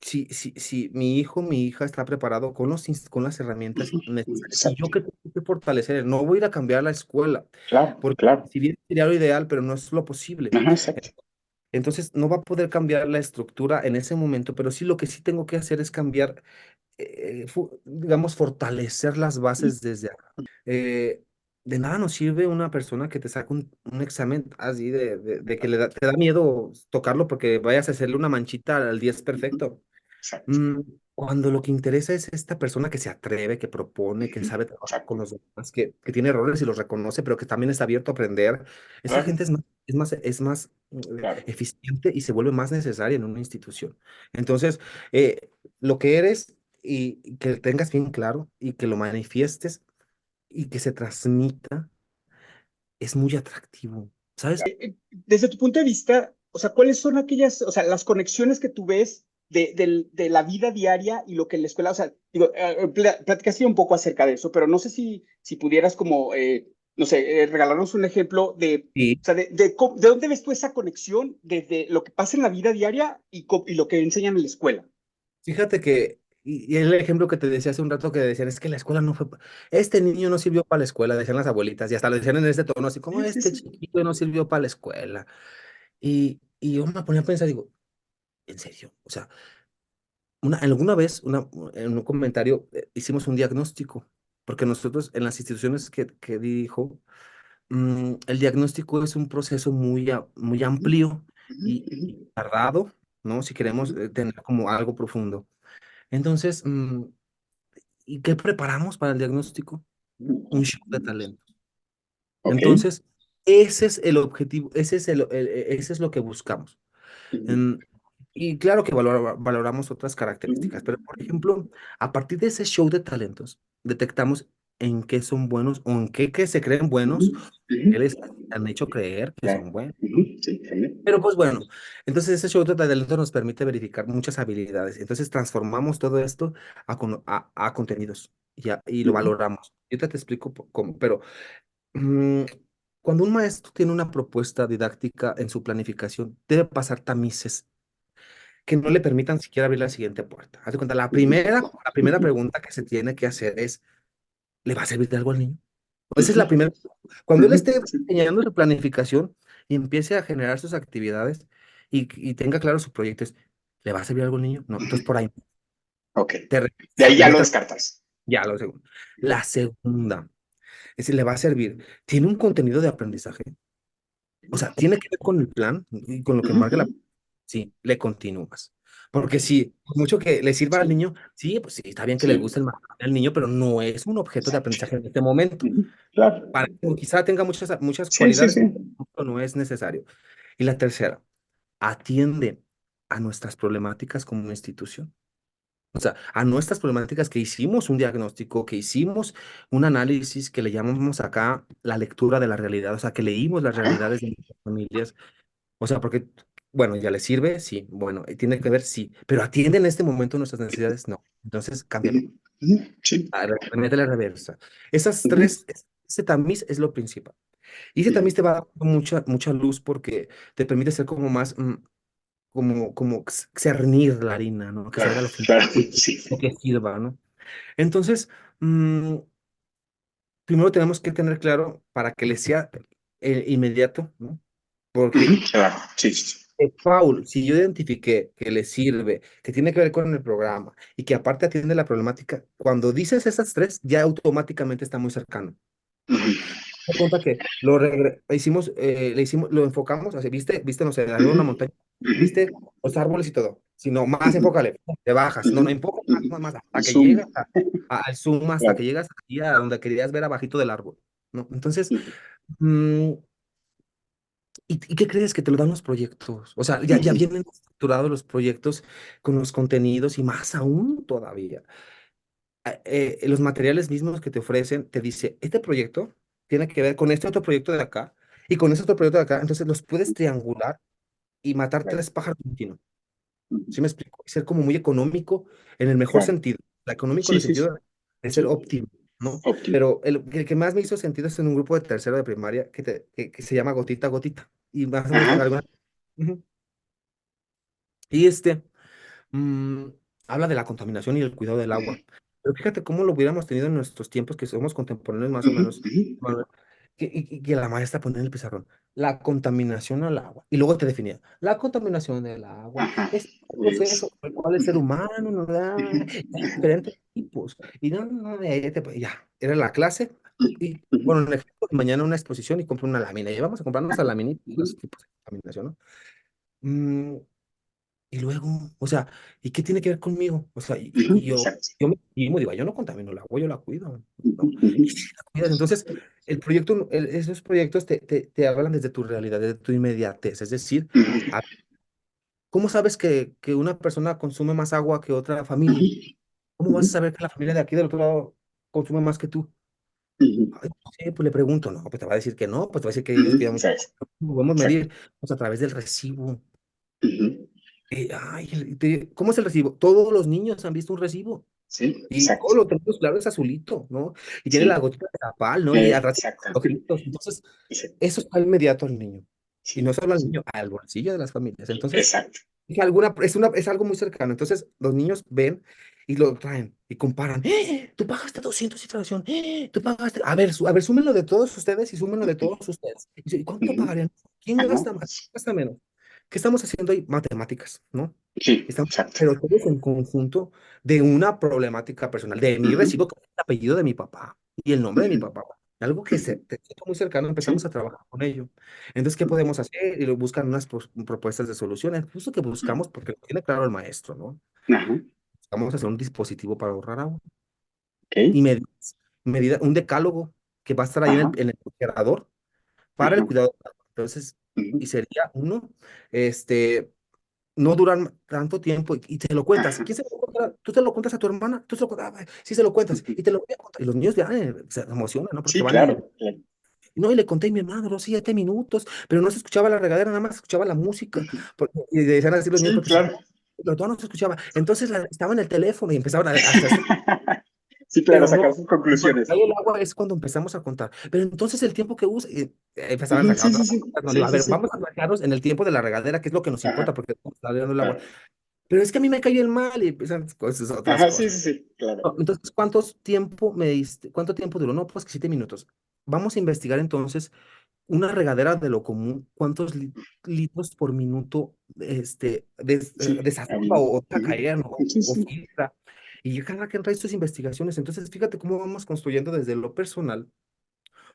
si mi hijo, mi hija está preparado con con las herramientas Ujú, necesarias, y yo exacto. que tengo que fortalecer, no voy a ir a cambiar la escuela, Claro, porque claro. si bien sería lo ideal, pero no es lo posible. Ajá, exacto. Entonces, no va a poder cambiar la estructura en ese momento, pero sí lo que sí tengo que hacer es cambiar, digamos, fortalecer las bases desde acá. De nada nos sirve una persona que te saca un examen así de que te da miedo tocarlo porque vayas a hacerle una manchita al 10 Ujú, perfecto. exacto. Mm, Cuando lo que interesa es esta persona que se atreve, que propone, que Ujú, sabe trabajar con exacto. los demás, que tiene errores y los reconoce, pero que también está abierto a aprender, esa Claro, gente es más claro. eficiente y se vuelve más necesaria en una institución. Entonces, lo que eres y que tengas bien claro y que lo manifiestes y que se transmita es muy atractivo, ¿sabes? Desde tu punto de vista, o sea, ¿cuáles son aquellas, o sea, las conexiones que tú ves de la vida diaria y lo que en la escuela, o sea, digo, platicaste un poco acerca de eso, pero no sé si pudieras como, no sé, regalarnos un ejemplo Sí. o sea, de dónde ves tú esa conexión desde lo que pasa en la vida diaria y lo que enseñan en la escuela. Fíjate que, y el ejemplo que te decía hace un rato que decían, es que la escuela no fue, este niño no sirvió para la escuela, decían las abuelitas, y hasta lo decían en este tono, así como, Sí, sí, este sí. chiquito no sirvió para la escuela. Y yo me ponía a pensar, digo, en serio, o sea, alguna vez, en un comentario, hicimos un diagnóstico, porque nosotros en las instituciones que dijo, el diagnóstico es un proceso muy Ujú, amplio ujú, y ujú, tardado, ¿no? Si queremos ujú, tener como algo profundo. Entonces, ¿y qué preparamos para el diagnóstico? Un show de ujú. talento. Ok. Entonces, ese es el objetivo, ese es lo que buscamos. Ujú, Em, y claro que valoramos otras ujú, características, pero por ejemplo, a partir de ese show de talentos, detectamos en qué son buenos o en qué que se creen ujú, buenos, ujú. que les han hecho creer que Claro. son buenos, Ujú, ¿no? sí, también. Pero pues bueno, entonces ese show de talentos nos permite verificar muchas habilidades. Entonces transformamos todo esto a contenidos y lo Ujú, valoramos. Yo te explico cómo, pero mm, cuando un maestro tiene una propuesta didáctica en su planificación, debe pasar tamices que no le permitan siquiera abrir la siguiente puerta. Haz de cuenta, ujú, la primera ujú. pregunta que se tiene que hacer es, ¿le va a servir de algo al niño? Esa es Ujú, la primera. Cuando él ujú, esté sí. diseñando su planificación y empiece a generar sus actividades y tenga claro su proyecto, ¿le va a servir algo al niño? No, entonces Ujú. por ahí Ok. te De regresa, ahí le ya lo metes descartas. ya lo segundo. La segunda, es decir, le va a servir. ¿Tiene un contenido de aprendizaje? O sea, tiene que ver con el plan y con lo que marca la... Ujú. Sí, le continúas. Ok. Porque si por mucho que le sirva al Sí, niño, sí, pues sí, está bien que le sí, guste el material al niño, pero no es un objeto de exacto. aprendizaje en este momento. Ujú. Claro. Para quizá tenga muchas Sí, sí, cualidades, sí. pero no es necesario. Y la tercera, atiende a nuestras problemáticas como institución. O sea, a nuestras problemáticas que hicimos un diagnóstico, que hicimos un análisis que le llamamos acá la lectura de la realidad, o sea, que leímos las Ajá. realidades de nuestras familias. O sea, porque, bueno, ya le sirve, sí, bueno, tiene que ver, sí, pero atiende en este momento nuestras necesidades, no. Entonces, Ujú. cámbialo, Ujú. Sí. métele la reversa. Esas Ujú. tres, ese tamiz es lo principal. Y ese Ujú. tamiz te va a dar mucha luz porque te permite ser como más, como cernir la harina, ¿no? Que Claro, salga claro. Sí. lo que sirva, ¿no? Entonces, mm, primero tenemos que tener claro para que le sea inmediato, ¿no? Ujú. Porque Claro. Sí, sí, sí. Paul, si yo identifiqué que le sirve, que tiene que ver con el programa y que aparte atiende la problemática, cuando dices esas tres, ya automáticamente está muy cercano. Ujú. Me cuenta que hicimos, le hicimos, lo enfocamos, así, viste, no sé, arriba de Ujú. una montaña, Ujú. viste los árboles y todo, sino más Ujú. enfócale, te bajas, no, Ujú. no, enfoca Ujú. más, hasta El que Zoom. llegas al zoom, hasta que Claro. llegas aquí a donde querías ver abajito del árbol, ¿no? Entonces, Ujú. mm, ¿y qué crees que te lo dan los proyectos? O sea, ya Ujú. vienen estructurados los proyectos con los contenidos y más aún todavía. Los materiales mismos que te ofrecen, te dice, este proyecto tiene que ver con este otro proyecto de acá y con este otro proyecto de acá. Entonces los puedes triangular y matar Claro. tres pájaros de un tiro. Ujú. ¿Sí me explico? Y ser como muy económico en el mejor Claro. sentido. La económico en Sí, el sí, sí. sentido de ser Sí. óptimo, ¿no? Óptimo. Pero el que más me hizo sentido es en un grupo de tercero de primaria que se llama Gotita a Gotita. Y más o menos Ajá. alguna... Ujú. Y mm, habla de la contaminación y el cuidado del Ujú. agua. Pero fíjate cómo lo hubiéramos tenido en nuestros tiempos, que somos contemporáneos más o Ujú. menos, Ujú. Manuel, que la maestra ponía en el pizarrón, la contaminación al agua. Y luego te definía, la contaminación del agua Ajá. es un Eso. proceso por el cual el ser Ujú. humano, no da, Ujú. hay diferentes tipos. Y no, no, no, ya, era la clase. Y Ujú. bueno, en efecto, mañana una exposición y compré una lámina. Y vamos a comprarnos a laminita y los Ujú. tipos de contaminación, ¿no? Mm, y luego, o sea, ¿y qué tiene que ver conmigo? O sea, Ujú. y Exacto. yo me estimo, digo, yo no contamino el agua, yo la cuido, Ujú. ¿no? Ujú. Y si la cuidas, entonces, el proyecto, esos proyectos te hablan desde tu realidad, desde tu inmediatez. Es decir, Ujú. a- ¿cómo sabes que una persona consume más agua que otra Ujú. familia? ¿Cómo vas a Ujú. saber que la familia de aquí del otro lado consume más que tú? Ujú. Ay, no sé, pues le pregunto, no, pues te va a decir que no, pues te va a decir que ellos Ujú. cuidan mucho. Exacto. ¿Cómo podemos Exacto. medir? Pues a través del recibo. Ujú. Ay, ¿cómo es el recibo? Todos los niños han visto un recibo. Sí, Y exacto. todo lo tenemos claro, es azulito, ¿no? Y tiene la Sí, gotita de tapal, ¿no? Y al rato exacto. los ojitos. Entonces, Sí, eso está inmediato al niño. Y no sí, solo al sí. niño, al bolsillo de las familias. Entonces, Exacto. es algo muy cercano. Entonces, los niños ven y lo traen y comparan. Tú pagaste 200 y fracción. Tú pagaste. A ver, súmenlo de todos ustedes y súmenlo de todos ustedes. ¿Y cuánto Ujú. pagarían? ¿Quién Ajá. gasta más? ¿Quién gasta menos? ¿Qué estamos haciendo ahí? Matemáticas, ¿no? Sí, Estamos, exacto. pero todos en conjunto de una problemática personal, de mi Ujú. recibo, que es el apellido de mi papá y el nombre de mi Ujú. papá. Algo que Ujú. te siento muy cercano, empezamos Sí. a trabajar con ello. Entonces, ¿qué podemos hacer? Y lo buscan unas propuestas de soluciones, justo que Ujú. buscamos, porque lo tiene claro el maestro, ¿no? Ajá. Vamos a hacer un dispositivo para ahorrar agua Ok. y un decálogo que va a estar ahí Ajá. en el refrigerador para el Ajá. cuidado del agua. Entonces, Ujú. y sería uno, este, no duran tanto tiempo y te lo cuentas. Ajá. ¿Quién se lo cuenta? ¿Tú te lo cuentas a tu hermana? ¿Tú se lo cuentas? Sí, se lo cuentas. Ujú. Y te lo voy a contar. Y los niños ya se emocionan, ¿no? Porque Sí, van claro. Claro. no, y le conté a mi hermana, duró 7 minutos, pero no se escuchaba la regadera, nada más se escuchaba la música. Ujú. Y decían así los niños, Sí, porque se, claro. pero todo no se escuchaba. Entonces estaba en el teléfono y empezaban a hacerse, Sí, claro, pero sacar no. sus Y cuando conclusiones. cae el agua es cuando empezamos a contar. Pero entonces el tiempo que usa, y empezaban a Ujú. sacar Sí, otras sí, sí. cosas. No, le digo, Sí, a sí, ver, sí. vamos a marcarnos en el tiempo de la regadera, que es lo que nos Ajá. importa, porque estamos dando el agua. Claro. pero es que a mí me cayó el mal y empiezan cosas, otras Ajá, sí, cosas. sí, sí, claro. No, entonces, ¿cuánto tiempo duró? No, pues que 7 minutos. Vamos a investigar entonces una regadera de lo común, ¿cuántos litros por minuto Sí, desazona había. o deja Ujú. caer, ¿no? Sí, O sí. filtra? Y cada que trae sus investigaciones. Entonces, fíjate cómo vamos construyendo desde lo personal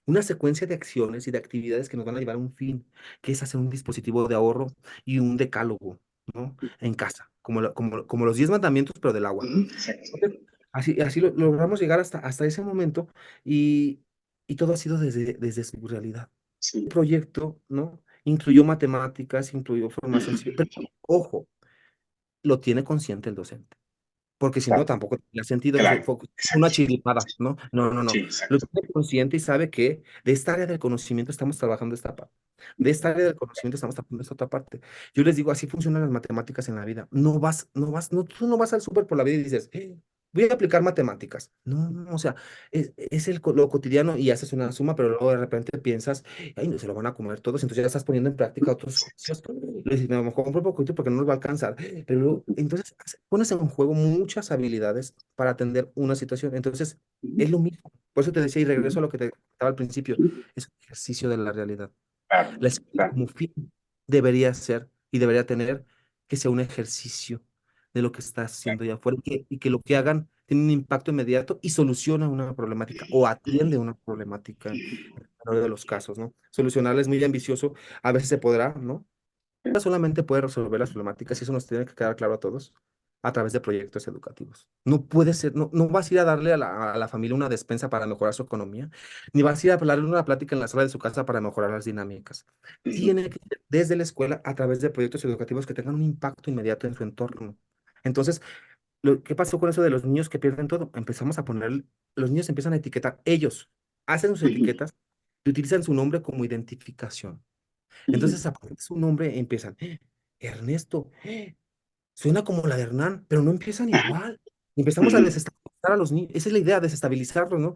una secuencia de acciones y de actividades que nos van a llevar a un fin, que es hacer un dispositivo de ahorro y un decálogo, ¿no? En casa, como los 10 mandamientos, pero del agua. Ujú, exacto. Entonces, así logramos llegar hasta ese momento y, y todo ha sido desde su realidad. El Sí. proyecto, ¿no? Incluyó matemáticas, incluyó formación civil, pero ojo, lo tiene consciente el docente, porque si no, Claro, tampoco tiene sentido que claro, fue una exacto. chiripada, ¿no? No, no, Sí, no. Lo exacto. tiene consciente y sabe que de esta área del conocimiento estamos trabajando esta parte. De esta área del conocimiento estamos trabajando esta otra parte. Yo les digo, así funcionan las matemáticas en la vida. Tú no vas al súper por la vida y dices, voy a aplicar matemáticas". No, no, o sea, es lo cotidiano y haces una suma, pero luego de repente piensas, ay, no se lo van a comer todos, entonces ya estás poniendo en práctica otros Exacto. juicios. Le dices, me compro un poquito porque no nos va a alcanzar. Pero entonces pones en juego muchas habilidades para atender una situación. Entonces, Ujú, es lo mismo. Por eso te decía, y regreso a ujú, lo que te comentaba al principio, ujú. es un ejercicio de la realidad. Claro, La escuela claro. como fin debería ser y debería tener que sea un ejercicio de lo que está haciendo allá afuera y que lo que hagan tiene un impacto inmediato y soluciona una problemática o atiende una problemática en la mayoría de los casos, ¿no? Solucionarla es muy ambicioso, a veces se podrá, ¿no? Solamente puede resolver las problemáticas y eso nos tiene que quedar claro a todos a través de proyectos educativos. No puede ser, no vas a ir a darle a la familia una despensa para mejorar su economía, ni vas a ir a darle una plática en la sala de su casa para mejorar las dinámicas. Ujú, Tiene que ser desde la escuela a través de proyectos educativos que tengan un impacto inmediato en su entorno. Entonces, ¿qué pasó con eso de los niños que pierden todo? Empezamos a poner, los niños empiezan a etiquetar, ellos hacen sus ujú, etiquetas y utilizan su nombre como identificación. ujú, Entonces, a partir de su nombre empiezan, Ernesto, suena como la de Hernán, pero no empiezan igual. Y empezamos a ujú. desestabilizar a los niños. Esa es la idea, desestabilizarlos, ¿no?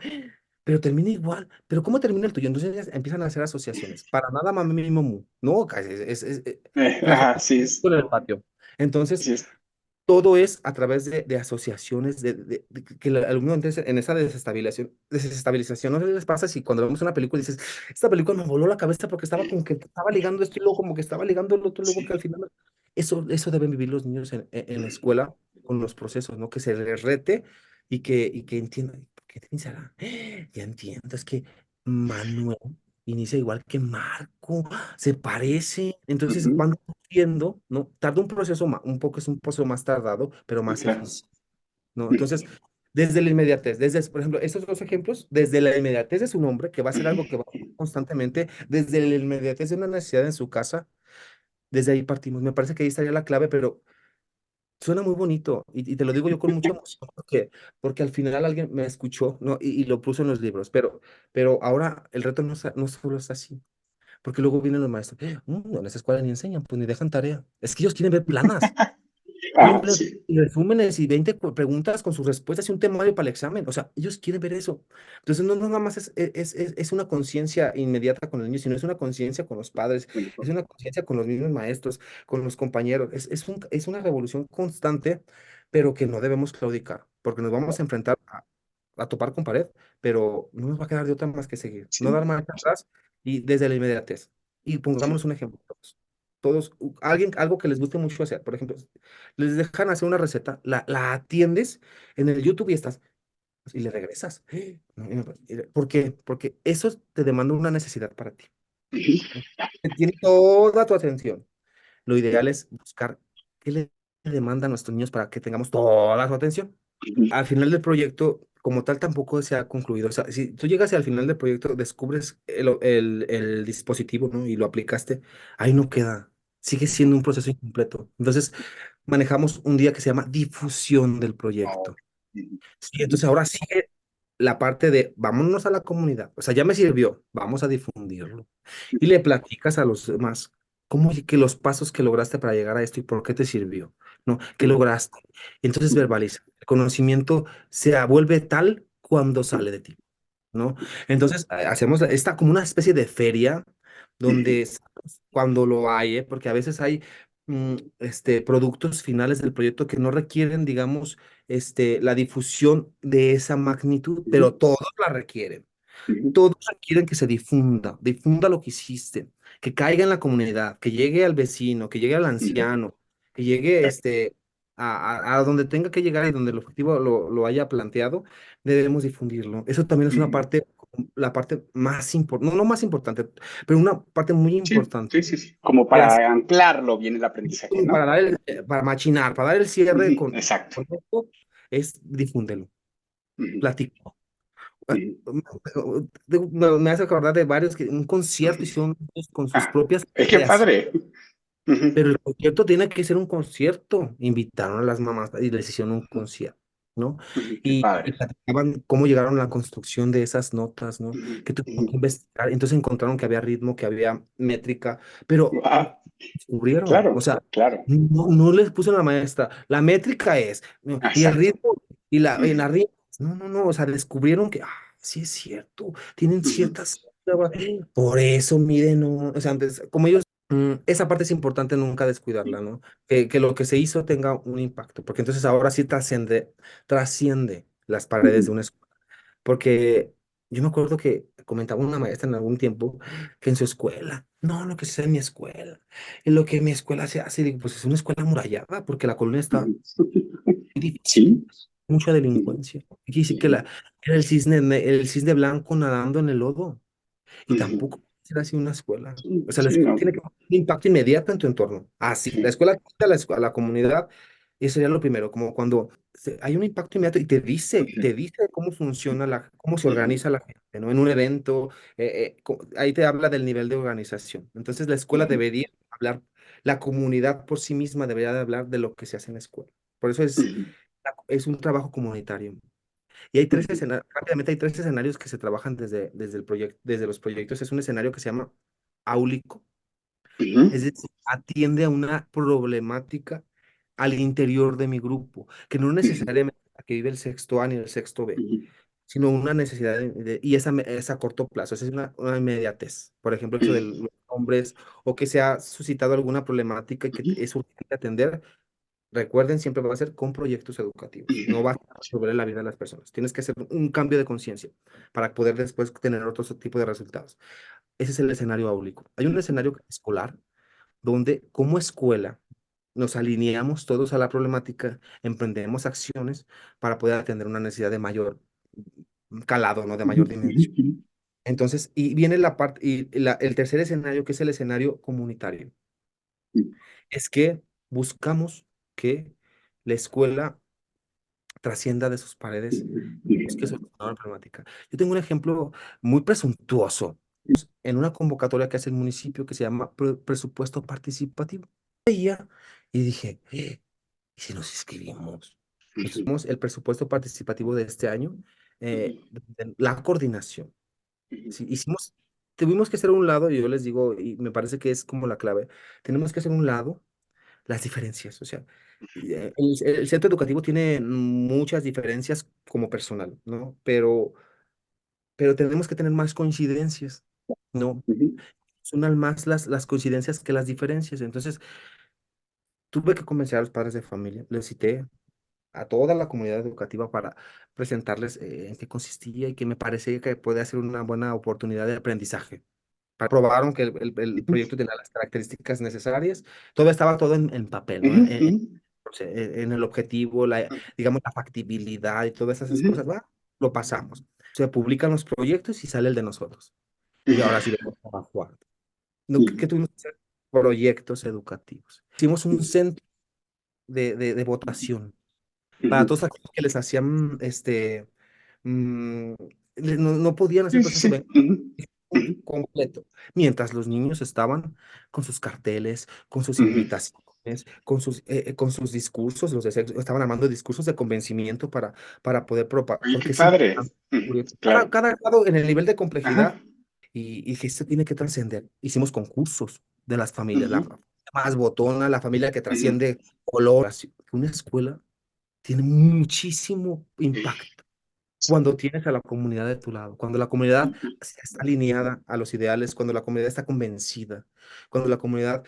Pero termina igual. Pero ¿cómo termina el tuyo? Entonces ya empiezan a hacer asociaciones. Para nada, mami, mi, mu. No, la Ajá, familia sí es, en el patio. Entonces, sí es. todo es a través de asociaciones, de que el alumno entre en esa desestabilización. No sé si les pasa si cuando vemos una película dices, esta película me voló la cabeza porque estaba como que estaba ligando esto y luego como que estaba ligando el otro, luego que al Sí. final. Eso deben vivir los niños en la escuela con los procesos, ¿no? Que se les rete y que entiendan. ¿Por qué te será? Ya entiendo, es que Manuel inicia igual que Marco, se parece. Entonces Ujú, van viendo, ¿no? Tarda un proceso, un poco es un proceso más tardado, pero sí, más claro. eficiente, ¿no? Entonces, desde la inmediatez, por ejemplo, estos dos ejemplos, desde la inmediatez de su nombre, que va a ser algo que va a hacer constantemente, desde la inmediatez de una necesidad en su casa, desde ahí partimos. Me parece que ahí estaría la clave, pero suena muy bonito y te lo digo yo con mucha emoción porque al final alguien me escuchó, ¿no? Y lo puso en los libros, pero ahora el reto no solo es así. Porque luego vienen los maestros, no, en esa escuela ni enseñan, pues ni dejan tarea. Es que ellos quieren ver planas, quieren Ah, ver sí. resúmenes y 20 preguntas con sus respuestas y un temario para el examen. O sea, ellos quieren ver eso. Entonces, no nada más es una conciencia inmediata con el niño, sino es una conciencia con los padres, es una conciencia con los mismos maestros, con los compañeros. Es una revolución constante, pero que no debemos claudicar, porque nos vamos a enfrentar a topar con pared, pero no nos va a quedar de otra más que seguir, no dar Sí, marcha atrás y desde la inmediatez. Y pongámonos sí. un ejemplo. Algo que les guste mucho hacer, por ejemplo, les dejan hacer una receta, la atiendes en el YouTube y estás, y le regresas. No, ¿por qué? Porque eso te demanda una necesidad para ti. Ujú, Tiene toda tu atención. Lo ideal es buscar qué le demanda a nuestros niños para que tengamos toda su atención. ujú, Al final del proyecto, como tal, tampoco se ha concluido. O sea, si tú llegas y al final del proyecto descubres el dispositivo, ¿no? Y lo aplicaste, ahí no queda. Sigue ujú. siendo un proceso incompleto. Entonces, manejamos un día que se llama difusión del Oh, proyecto. ujú, Sí, entonces ahora sigue la parte de vámonos a la comunidad. O sea, ya me sirvió, vamos a difundirlo. Y le platicas a los demás cómo que los pasos que lograste para llegar a esto y por qué te sirvió, ¿no? ¿Qué ujú, lograste? Entonces ujú, verbaliza. El conocimiento se vuelve tal cuando sale de ti, ¿no? Entonces hacemos esta como una especie de feria ujú. donde cuando lo hay, ¿eh? Porque a veces hay. productos finales del proyecto que no requieren, digamos, la difusión de esa magnitud, ujú, pero todos la requieren. ujú, Todos quieren que se difunda lo que hiciste, que caiga en la comunidad, que llegue al vecino, que llegue al ujú. anciano, que llegue a donde tenga que llegar y donde el objetivo lo haya planteado, debemos difundirlo. Eso también es una Ujú. parte, la parte más importante, no más importante, pero una parte muy Sí, importante. sí, sí, sí. Como Que así para anclarlo bien el aprendizaje, como ¿no? para machinar, para dar el cierre Ujú, exacto. con esto, es difúndelo, Ujú, platica. Ah, ujú, Me hace acordar de varios que un concierto ujú. hicieron con sus Ah, propias qué creaciones, padre. Ujú, pero el concierto tiene que ser un concierto. Invitaron a las mamás y les hicieron un concierto, ¿no? ujú, qué Y padre. platicaban cómo llegaron a la construcción de esas notas, ¿no? Ujú, Que tuvieron ujú. que investigar. Entonces encontraron que había ritmo, que había métrica, pero Ah, descubrieron, o claro, sea, claro. no les puso la maestra, la métrica es, ¿no? Y el Exacto. ritmo y Ujú, la rima, no, o sea, descubrieron que, sí es cierto, tienen ujú, ciertas, por eso miden, no, o sea, antes, como ellos, esa parte es importante nunca descuidarla, ¿no? Que lo que se hizo tenga un impacto, porque entonces ahora sí trasciende las paredes de ujú, una escuela, porque yo me acuerdo que comentaba una maestra en algún tiempo que en su escuela, no, lo que se hace en mi escuela, y lo que en mi escuela se hace, digo, pues es una escuela amurallada, porque la colonia está ujú. muy difícil, Sí. mucha Ujú, delincuencia. Aquí dice que ujú, era el cisne blanco nadando en el lodo, y ujú. tampoco era así una escuela. Sí, O sea, la sí, escuela no. tiene que tener un impacto inmediato en tu entorno. Así, la Sí. escuela quita a la comunidad, eso sería lo primero, como cuando hay un impacto inmediato y Ujú, te dice cómo funciona cómo se ujú, organiza la gente, ¿no? En un evento, ahí te habla del nivel de organización. Entonces, la escuela ujú, debería hablar, la comunidad por sí misma debería de hablar de lo que se hace en la escuela. Por eso ujú, es un trabajo comunitario. Y hay tres ujú, escenarios, rápidamente hay tres escenarios que se trabajan desde el proyecto, desde los proyectos. Es un escenario que se llama áulico, es ujú, decir, atiende a una problemática al interior de mi grupo, que no necesariamente la que vive el sexto A ni el sexto B, ujú, sino una necesidad y esa a corto plazo, esa es una inmediatez. Por ejemplo, eso de ujú, los hombres o que se ha suscitado alguna problemática y que ujú, es urgente atender. Recuerden, siempre va a ser con proyectos educativos. No ujú, va a resolver la vida de las personas. Tienes que hacer un cambio de conciencia para poder después tener otro tipo de resultados. Ese es el escenario áulico. Hay un ujú, escenario escolar donde como escuela nos alineamos todos a la problemática, emprendemos acciones para poder atender una necesidad de mayor calado, ¿no? De ujú, mayor dimensión. Entonces, y viene la parte, el tercer escenario, que es el escenario comunitario, es que buscamos que la escuela trascienda de sus paredes, es que solucionar una problemática. Yo tengo un ejemplo muy presuntuoso en una convocatoria que hace el municipio que se llama presupuesto participativo. Y dije, ¿y si nos inscribimos? Nosotros ujú, somos el presupuesto participativo de este año, de la coordinación. ujú, Sí, tuvimos que hacer un lado, y yo les digo, y me parece que es como la clave, tenemos que hacer un lado las diferencias. O sea, el centro educativo tiene muchas diferencias como personal, ¿no? Pero tenemos que tener más coincidencias, ¿no? ujú, Son más las coincidencias que las diferencias. Entonces, tuve que convencer a los padres de familia, les cité a toda la comunidad educativa para presentarles en qué consistía y que me parecía que puede ser una buena oportunidad de aprendizaje. Probaron que el proyecto tenía las características necesarias, estaba todo en papel, ¿no? ujú, ujú, O sea, en el objetivo, digamos, la factibilidad y todas esas ujú, cosas, va, lo pasamos. Se publican los proyectos y sale el de nosotros. Y ujú, ahora sí vamos a jugar. ¿No? ¿Qué ujú, tuvimos que hacer? Proyectos educativos. Hicimos un centro de votación para ujú. todos aquellos que les hacían, mm, no podían hacer Sí, el sí, proceso sí. Ujú, ujú, completo, mientras los niños estaban con sus carteles, con sus ujú. invitaciones, con sus discursos, estaban armando discursos de convencimiento para poder Oye, qué porque es padre. importante. Ujú, Cada, claro. cada grado en el nivel de complejidad Ajá. y que esto tiene que trascender. Hicimos concursos de las familias, la Ujú, más botona, la familia que ujú, trasciende color. Una escuela tiene muchísimo impacto cuando tienes a la comunidad de tu lado, cuando la comunidad Ujú. está alineada a los ideales, cuando la comunidad está convencida, cuando la comunidad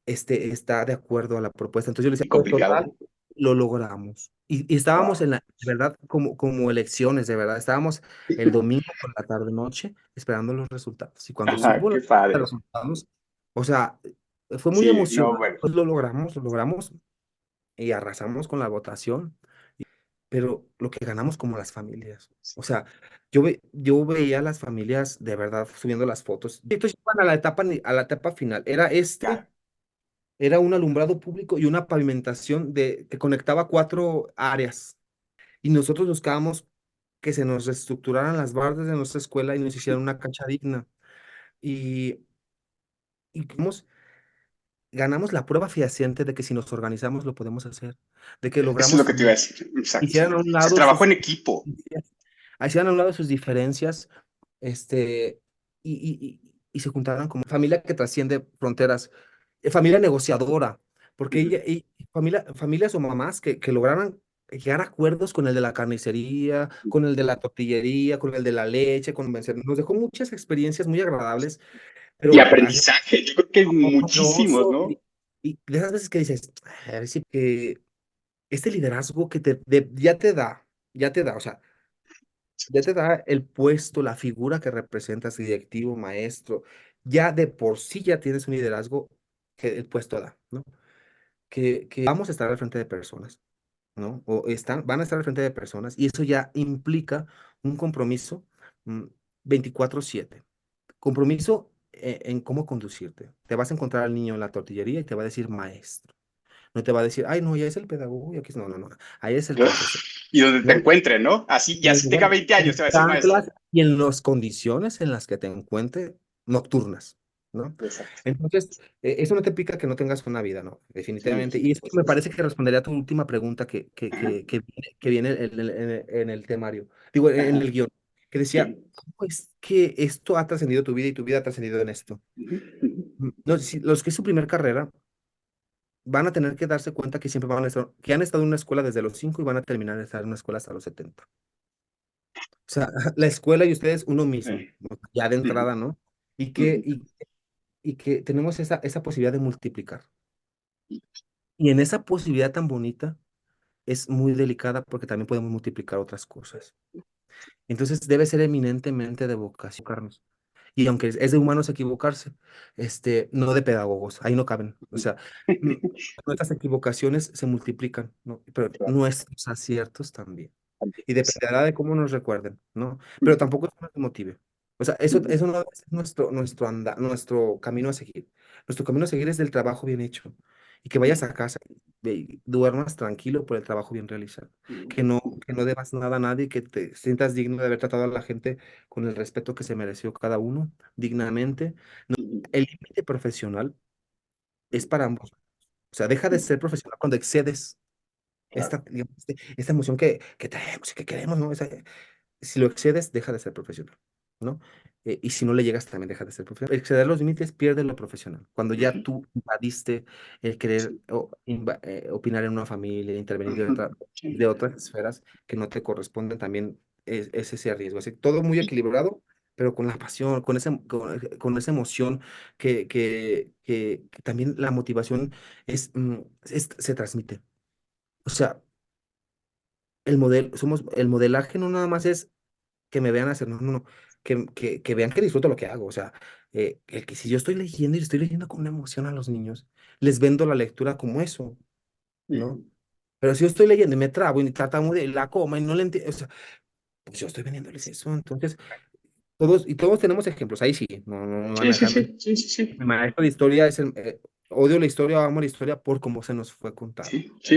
está de acuerdo a la propuesta. Entonces yo le Y decía, "Oh, complicado. total, lo logramos". Y estábamos Wow. en la, de verdad, como elecciones, de verdad, estábamos el domingo por la tarde-noche esperando los resultados. Y cuando Ajá, supo los qué padre. resultados, o sea, fue muy Sí, no, emocionante, bueno. pues lo logramos y arrasamos con la votación, pero lo que ganamos como las familias. O sea, yo veía a las familias de verdad subiendo las fotos. Y entonces iban a la etapa, a la etapa final. Ya. Era un alumbrado público y una pavimentación que conectaba cuatro áreas. Y nosotros buscábamos que se nos reestructuraran las bardas de nuestra escuela y nos hicieran una cancha digna. Y, y ganamos la prueba fehaciente de que si nos organizamos lo podemos hacer, de que Eso es lo logramos que te iba a decir. Exacto. hicieran a un Se lado trabajó sus en equipo. hacían a un lado sus diferencias, este, y se juntaron como familia que trasciende fronteras, familia negociadora, porque Ujú. familias o mamás que lograran llegar a acuerdos con el de la carnicería, con el de la tortillería, con el de la leche, nos dejó muchas experiencias muy agradables, Y pero así aprendizaje, yo creo que muchísimos, honroso, ¿no? y de esas veces que dices, a ver si que este liderazgo que ya te da, o sea, ya te da el puesto, la figura que representas, directivo, maestro, ya de por sí ya tienes un liderazgo que el puesto da, ¿no? Que vamos a estar al frente de personas, ¿no? Van a estar al frente de personas y eso ya implica un compromiso mm, 24/7. Compromiso en cómo conducirte. Te vas a encontrar al niño en la tortillería y te va a decir maestro. No te va a decir, ay, no, ya es el pedagogo y aquí no, no, no. Ahí es el profesor, Y donde te ¿no? encuentren, ¿no? Así, y Y en el así tenga lugar, 20 años, te en va a decir maestro. chanclas y en las condiciones en las que te encuentre nocturnas, ¿no? Exacto. Entonces, eso no te implica que no tengas una vida, ¿no? Sí, Definitivamente. sí, Y eso por me supuesto. parece que respondería a tu última pregunta Ajá, que viene en el temario, digo, en ajá. el guión, que decía, Sí. ¿cómo es que esto ha trascendido tu vida y tu vida ha trascendido en esto? Ujú, ujú. No, si los que es su primer carrera van a tener que darse cuenta que siempre van a estar, que han estado en una escuela desde los 5 y van a terminar de estar en una escuela hasta los 70. O sea, la escuela y ustedes uno mismo, Sí. ¿no? Ya de Ujú, entrada, ¿no? Y que, ujú. y, y que tenemos esa posibilidad de multiplicar. Y en esa posibilidad tan bonita es muy delicada porque también podemos multiplicar otras cosas. Entonces debe ser eminentemente de vocación, Carlos. Y aunque es de humanos equivocarse, no de pedagogos, ahí no caben. O sea, mm, nuestras equivocaciones se multiplican, ¿no? Pero Claro. nuestros aciertos también. Y Exacto. dependerá de cómo nos recuerden, ¿no? Pero Ujú, tampoco eso nos motive. O sea, ujú, eso no debe ser nuestro camino a seguir. Nuestro camino a seguir es del trabajo bien hecho. Y que vayas ujú, a casa y duermas tranquilo por el trabajo bien realizado. ujú, Que no debas nada a nadie, que te sientas digno de haber tratado a la gente con el respeto que se mereció cada uno, dignamente. ujú. El límite profesional es para ambos. O sea, deja de ser profesional cuando excedes Claro. digamos, esta emoción que traemos y que queremos, ¿no? Si lo excedes, deja de ser profesional, ¿no? Y si no le llegas, también deja de ser profesional. Exceder los límites pierde lo profesional. Cuando ya Ujú, tú invadiste el querer sí, opinar en una familia, intervenir ujú, de sí. otras esferas que no te corresponden, también es ese riesgo. Así, todo muy equilibrado, pero con la pasión, con esa emoción que también la motivación se transmite. O sea, el modelaje no nada más es que me vean hacer, no, no, no, que vean que disfruto lo que hago. O sea, el que si yo estoy leyendo y estoy leyendo con una emoción a los niños, les vendo la lectura como eso, ¿no? Ujú, Pero si yo estoy leyendo y me trabo y tratamos de la coma y no le entiendo, o sea, pues yo estoy vendiéndoles eso. Entonces, todos tenemos ejemplos, ahí sí, no me van sí, a sí, dejar mentir. sí, sí, sí, sí. Mi maestro de historia odio la historia, amo la historia por cómo se nos fue contada. Sí, sí,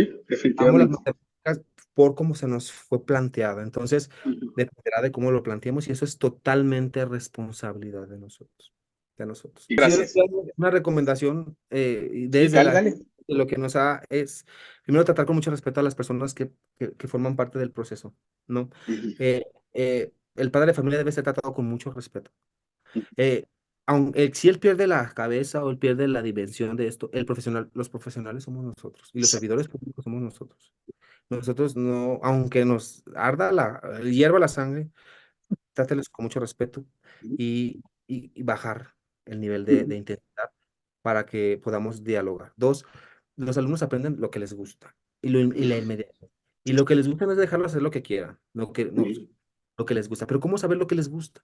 Amo las definitivamente. matemáticas por cómo se nos fue planteada. Entonces, Ujú. dependerá de cómo lo planteemos y eso es totalmente responsabilidad de nosotros. De nosotros. Y Si yo le gracias. doy una recomendación Sí, desde dale, dale. de lo que nos ha es, primero, tratar con mucho respeto a las personas que forman parte del proceso, ¿no? Ujú, El padre de familia debe ser tratado con mucho respeto. ujú, Eh, si él pierde la cabeza o él pierde la dimensión de esto, los profesionales somos nosotros y los servidores públicos somos nosotros. Nosotros no, aunque nos arda hierva la sangre, trátelos con mucho respeto y bajar el nivel de intensidad para que podamos dialogar. Dos, los alumnos aprenden lo que les gusta y la inmediatez. Y lo que les gusta no es dejarlo hacer lo que quieran, lo que les gusta. Pero ¿cómo saber lo que les gusta?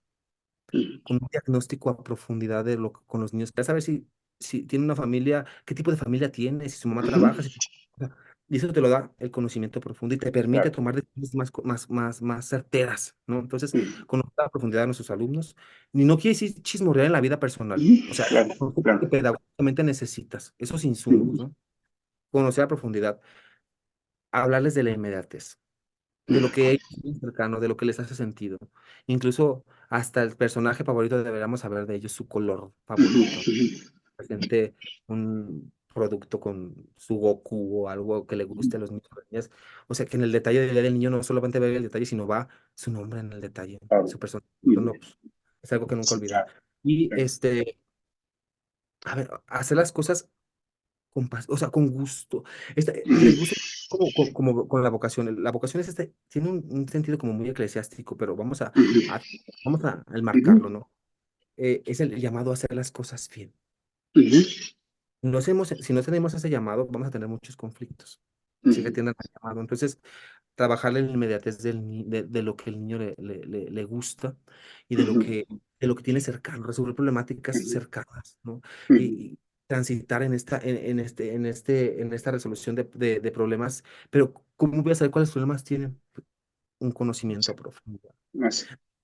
Con un diagnóstico a profundidad con los niños. Ya saber si tiene una familia, qué tipo de familia tiene, si su mamá trabaja, o sea, y eso te lo da el conocimiento profundo y te permite Claro. tomar decisiones más certeras, ¿no? Entonces, conocer a profundidad a nuestros alumnos, y no quiere decir chismorrear en la vida personal, o sea, Claro, conocer lo que claro. pedagógicamente necesitas, esos insumos, ¿no? Conocer a profundidad, hablarles de la inmediatez, de lo que ellos ven cercano, de lo que les hace sentido. Incluso hasta el personaje favorito deberíamos saber de ellos, su color favorito. Presente un producto con su Goku o algo que le guste a los niños o las niñas. O sea, que en el detalle del niño no solamente ve el detalle, sino va su nombre en el detalle, Claro. su persona. No, pues, es algo que nunca Sí, olvidar. claro. Y Claro. a ver, hacer las cosas o sea, con gusto. Les gusta como con la vocación. La vocación tiene un sentido como muy eclesiástico, pero a, vamos a enmarcarlo, ¿no? Es el llamado a hacer las cosas bien. Si no tenemos ese llamado, vamos a tener muchos conflictos. Si que atiendan al llamado. Entonces, trabajar la inmediatez de lo que el niño le gusta y de lo que tiene cercano, resolver problemáticas cercanas, ¿no? Y transitar en esta resolución de problemas, pero ¿cómo voy a saber cuáles problemas tienen? Un conocimiento profundo.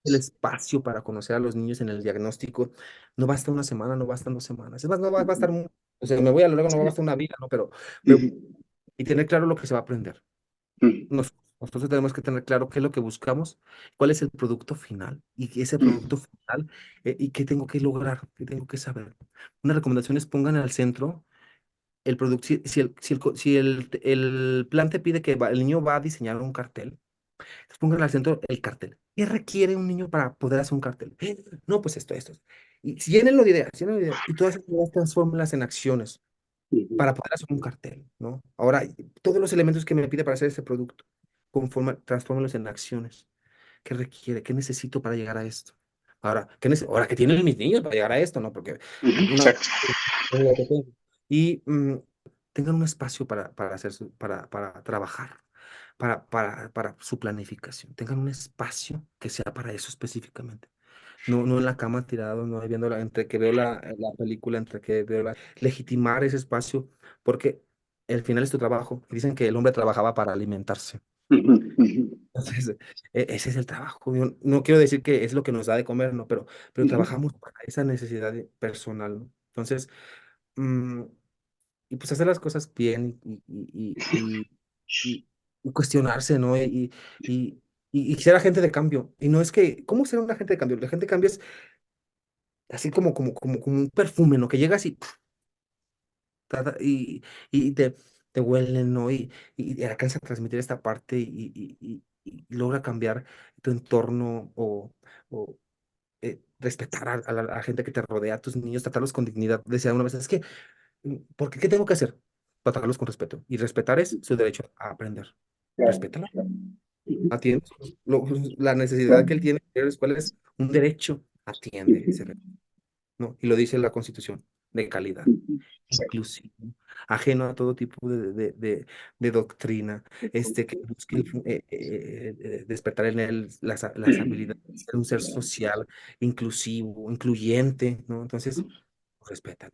El espacio para conocer a los niños en el diagnóstico no basta una semana, no bastan 2 semanas. Es más, no va a bastar, o sea, me voy a lo largo, no va a bastar una vida, ¿no? Pero y tener claro lo que se va a aprender. Nosotros tenemos que tener claro qué es lo que buscamos, cuál es el producto final y ese producto final y qué tengo que lograr, qué tengo que saber. Una recomendación es pongan al centro el producto. Si el plan te pide que el niño va a diseñar un cartel, entonces pongan al centro el cartel. ¿Qué requiere un niño para poder hacer un cartel? No, pues esto. Y llénenlo de ideas y todas esas ideas transfórmenlas en acciones para poder hacer un cartel, ¿no? Ahora, todos los elementos que me pide para hacer ese producto, transfórmalos en acciones. ¿Qué requiere? ¿Qué necesito para llegar a esto? Ahora, ahora, ¿qué tienen mis niños para llegar a esto? ¿No? Porque una vez... Exacto. Y tengan un espacio para trabajar, para su planificación. Tengan un espacio que sea para eso específicamente. No en la cama tirado, no ahí viendo entre que veo la película, entre que veo legitimar ese espacio, porque el final es tu trabajo. Y dicen que el hombre trabajaba para alimentarse. Entonces, ese es el trabajo. Yo no quiero decir que es lo que nos da de comer, no, pero trabajamos para esa necesidad personal, ¿no? Entonces, mm, y pues hacer las cosas bien y cuestionarse, ¿no? Y ser agente de cambio. Y no es que, ¿cómo ser un agente de cambio? La gente de cambio es así como un perfume, ¿no? Que llegas y te huelen, ¿no? Y alcanza a transmitir esta parte y logra cambiar tu entorno o respetar a la gente que te rodea, a tus niños, tratarlos con dignidad. Decía una vez, es que, ¿por qué tengo que hacer? Tratarlos con respeto. Y respetar es su derecho a aprender. Claro, Respétalo. claro. Atiende la necesidad que él tiene de ir a la escuela es un derecho. Atiende ese derecho, ¿no? Y lo dice la Constitución, de calidad, Exacto. inclusivo, ajeno a todo tipo de doctrina, que busque despertar en él las habilidades de ser un ser social, inclusivo, incluyente, ¿no? Entonces, respétalo.